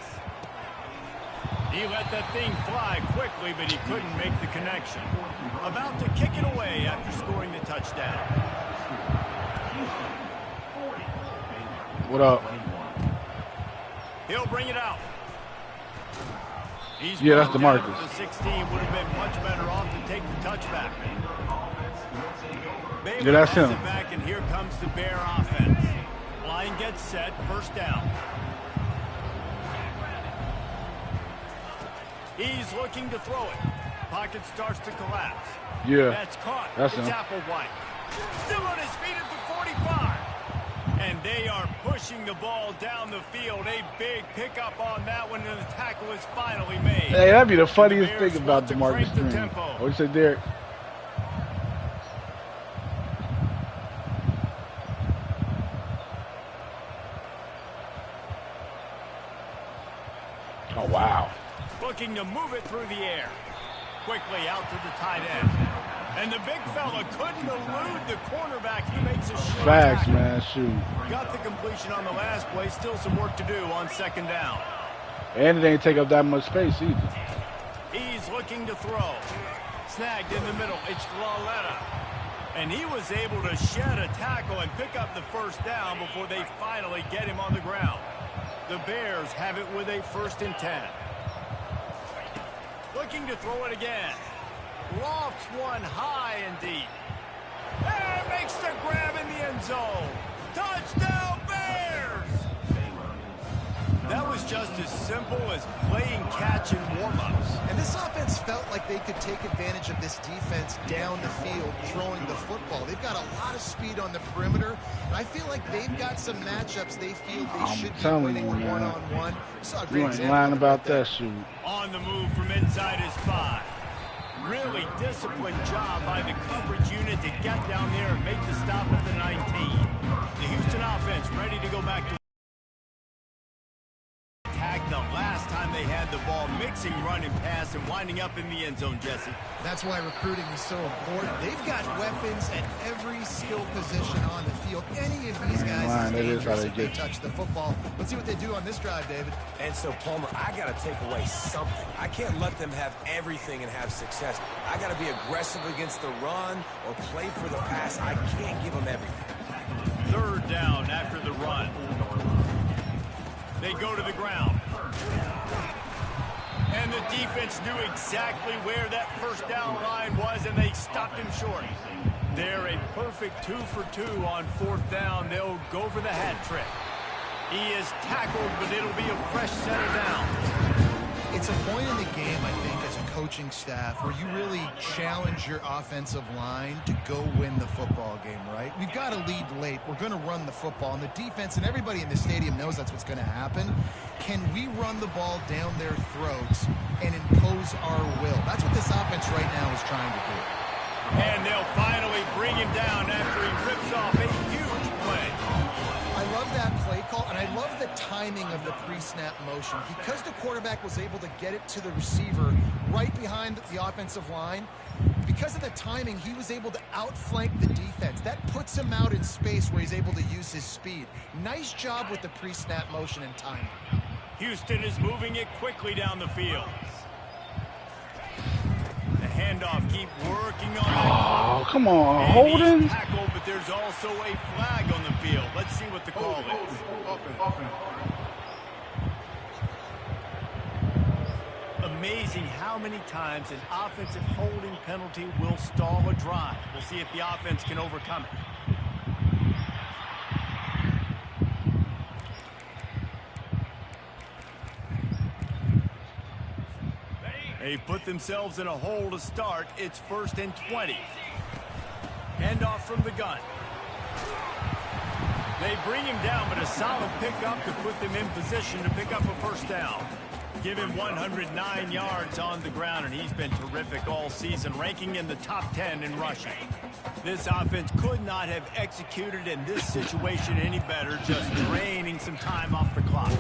He let that thing fly quickly, but he couldn't make the connection. About to kick it away after scoring the touchdown. What up? He'll bring it out. Yeah, that's DeMarcus. The 16 would have been much better off to take the touchback. Yeah, that's him. Back, and here comes the Bear offense. Line gets set, first down. He's looking to throw it. Pocket starts to collapse. Yeah. That's caught. That's it's him. Applewhite. Still on his feet at the 45. And they are pushing the ball down the field. A big pickup on that one, and the tackle is finally made. Hey, that'd be the funniest thing about DeMarcus Green. What you say, Derek? Oh, wow. Looking to move it through the air. Quickly out to the tight end. And the big fella couldn't elude the cornerback. He makes a short Facts, tackle. man. Shoot. Got the completion on the last play. Still some work to do on second down. And it ain't take up that much space either. He's looking to throw. Snagged in the middle. It's Laletta. And he was able to shed a tackle and pick up the first down before they finally get him on the ground. The Bears have it with a 1st and 10. Looking to throw it again. Lofts one high and deep. And makes the grab in the end zone. Touchdown, Bears! That was just as simple as playing catch in warm-ups. And this offense felt like they could take advantage of this defense down the field, throwing the football. They've got a lot of speed on the perimeter, and I feel like they've got some matchups they feel they should be winning one-on-one. You ain't lying about that, shoot. On the move from inside his 5. Really disciplined job by the coverage unit to get down there and make the stop at the 19. The Houston offense ready to go back to attack the last time they had the ball, mixing run and pass and winding up in the end zone, Jesse. That's why recruiting is so important. They've got weapons at every skill position on the field. Any of these guys is dangerous if they touch the football. Let's see what they do on this drive, David. And so, Palmer, I got to take away something. I can't let them have everything and have success. I got to be aggressive against the run or play for the pass. I can't give them everything. 3rd down after the run. They go to the ground. And the defense knew exactly where that first down line was, and they stopped him short. They're a perfect 2 for 2 on 4th down. They'll go for the hat trick. He is tackled, but it'll be a fresh center down. It's a point in the game, I think, as a coaching staff where you really challenge your offensive line to go win the football game, right? We've got to lead late. We're going to run the football. And the defense and everybody in the stadium knows that's what's going to happen. Can we run the ball down their throats and impose our will? That's what this offense right now is trying to do. And they'll finally bring him down after he rips off a huge play. I love that play call, and I love the timing of the pre-snap motion. Because the quarterback was able to get it to the receiver right behind the offensive line, because of the timing, he was able to outflank the defense. That puts him out in space where he's able to use his speed. Nice job with the pre-snap motion and timing. Houston is moving it quickly down the field. The handoff, keep working on that. Oh, come on, Holden. Tackled, but there's also a flag on the field. Let's see what the call is. Amazing how many times an offensive holding penalty will stall a drive. We'll see if the offense can overcome it. They put themselves in a hole to start. It's 1st and 20. Handoff from the gun. They bring him down, but a solid pickup to put them in position to pick up a first down. Give him 109 yards on the ground, and he's been terrific all season, ranking in the top 10 in rushing. This offense could not have executed in this situation any better, just draining some time off the clock.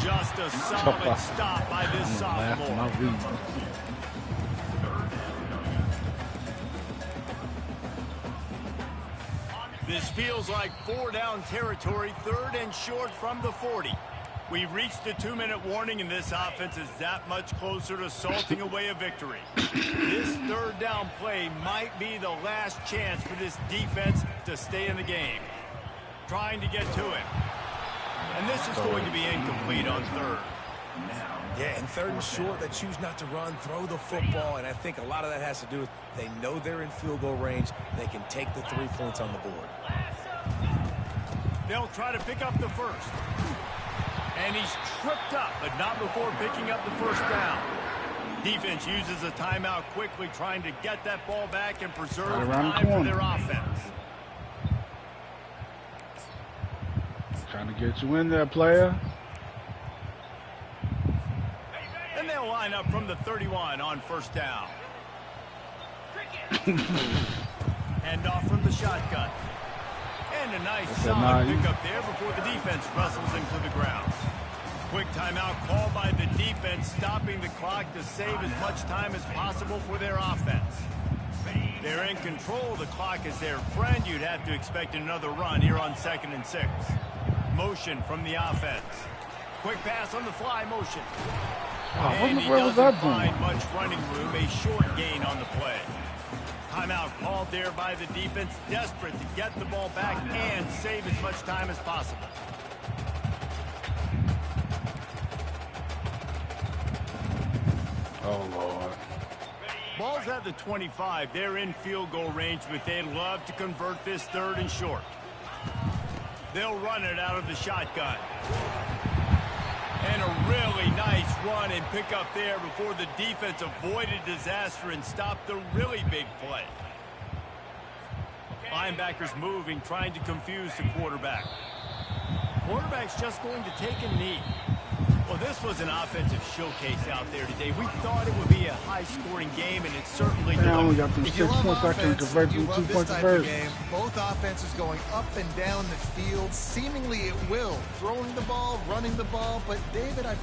Just a solid stop by this sophomore. This feels like 4-down territory, 3rd and short from the 40. We've reached the 2-minute warning, and this offense is that much closer to salting away a victory. This 3rd down play might be the last chance for this defense to stay in the game. Trying to get to it. And this is going to be incomplete on 3rd. Yeah, and 3rd and short, they choose not to run, throw the football, and I think a lot of that has to do with they know they're in field goal range. They can take the 3 points on the board. They'll try to pick up the first. And he's tripped up, but not before picking up the first down. Defense uses a timeout quickly, trying to get that ball back and preserve time for their offense. Trying to get you in there, player. And they'll line up from the 31 on first down. Hand off from the shotgun. And a nice solid pickup there before the defense wrestles into the ground. Quick timeout called by the defense, stopping the clock to save as much time as possible for their offense. They're in control. The clock is their friend. You'd have to expect another run here on 2nd and 6. Motion from the offense. Quick pass on the fly motion. And he doesn't find much running room. A short gain on the play. Timeout called there by the defense, desperate to get the ball back and save as much time as possible. Oh, Lord. Ball's at the 25. They're in field goal range, but they'd love to convert this 3rd and short. They'll run it out of the shotgun. And a really nice run and pick up there before the defense avoided disaster and stopped the really big play. Linebackers moving, trying to confuse the quarterback. Quarterback's just going to take a knee. Well, this was an offensive showcase out there today. We thought it would be a high-scoring game, and it certainly did. I only got them 6 points. I can convert them 2 points first. Both offenses going up and down the field. Seemingly it will. Throwing the ball, running the ball. But, David, I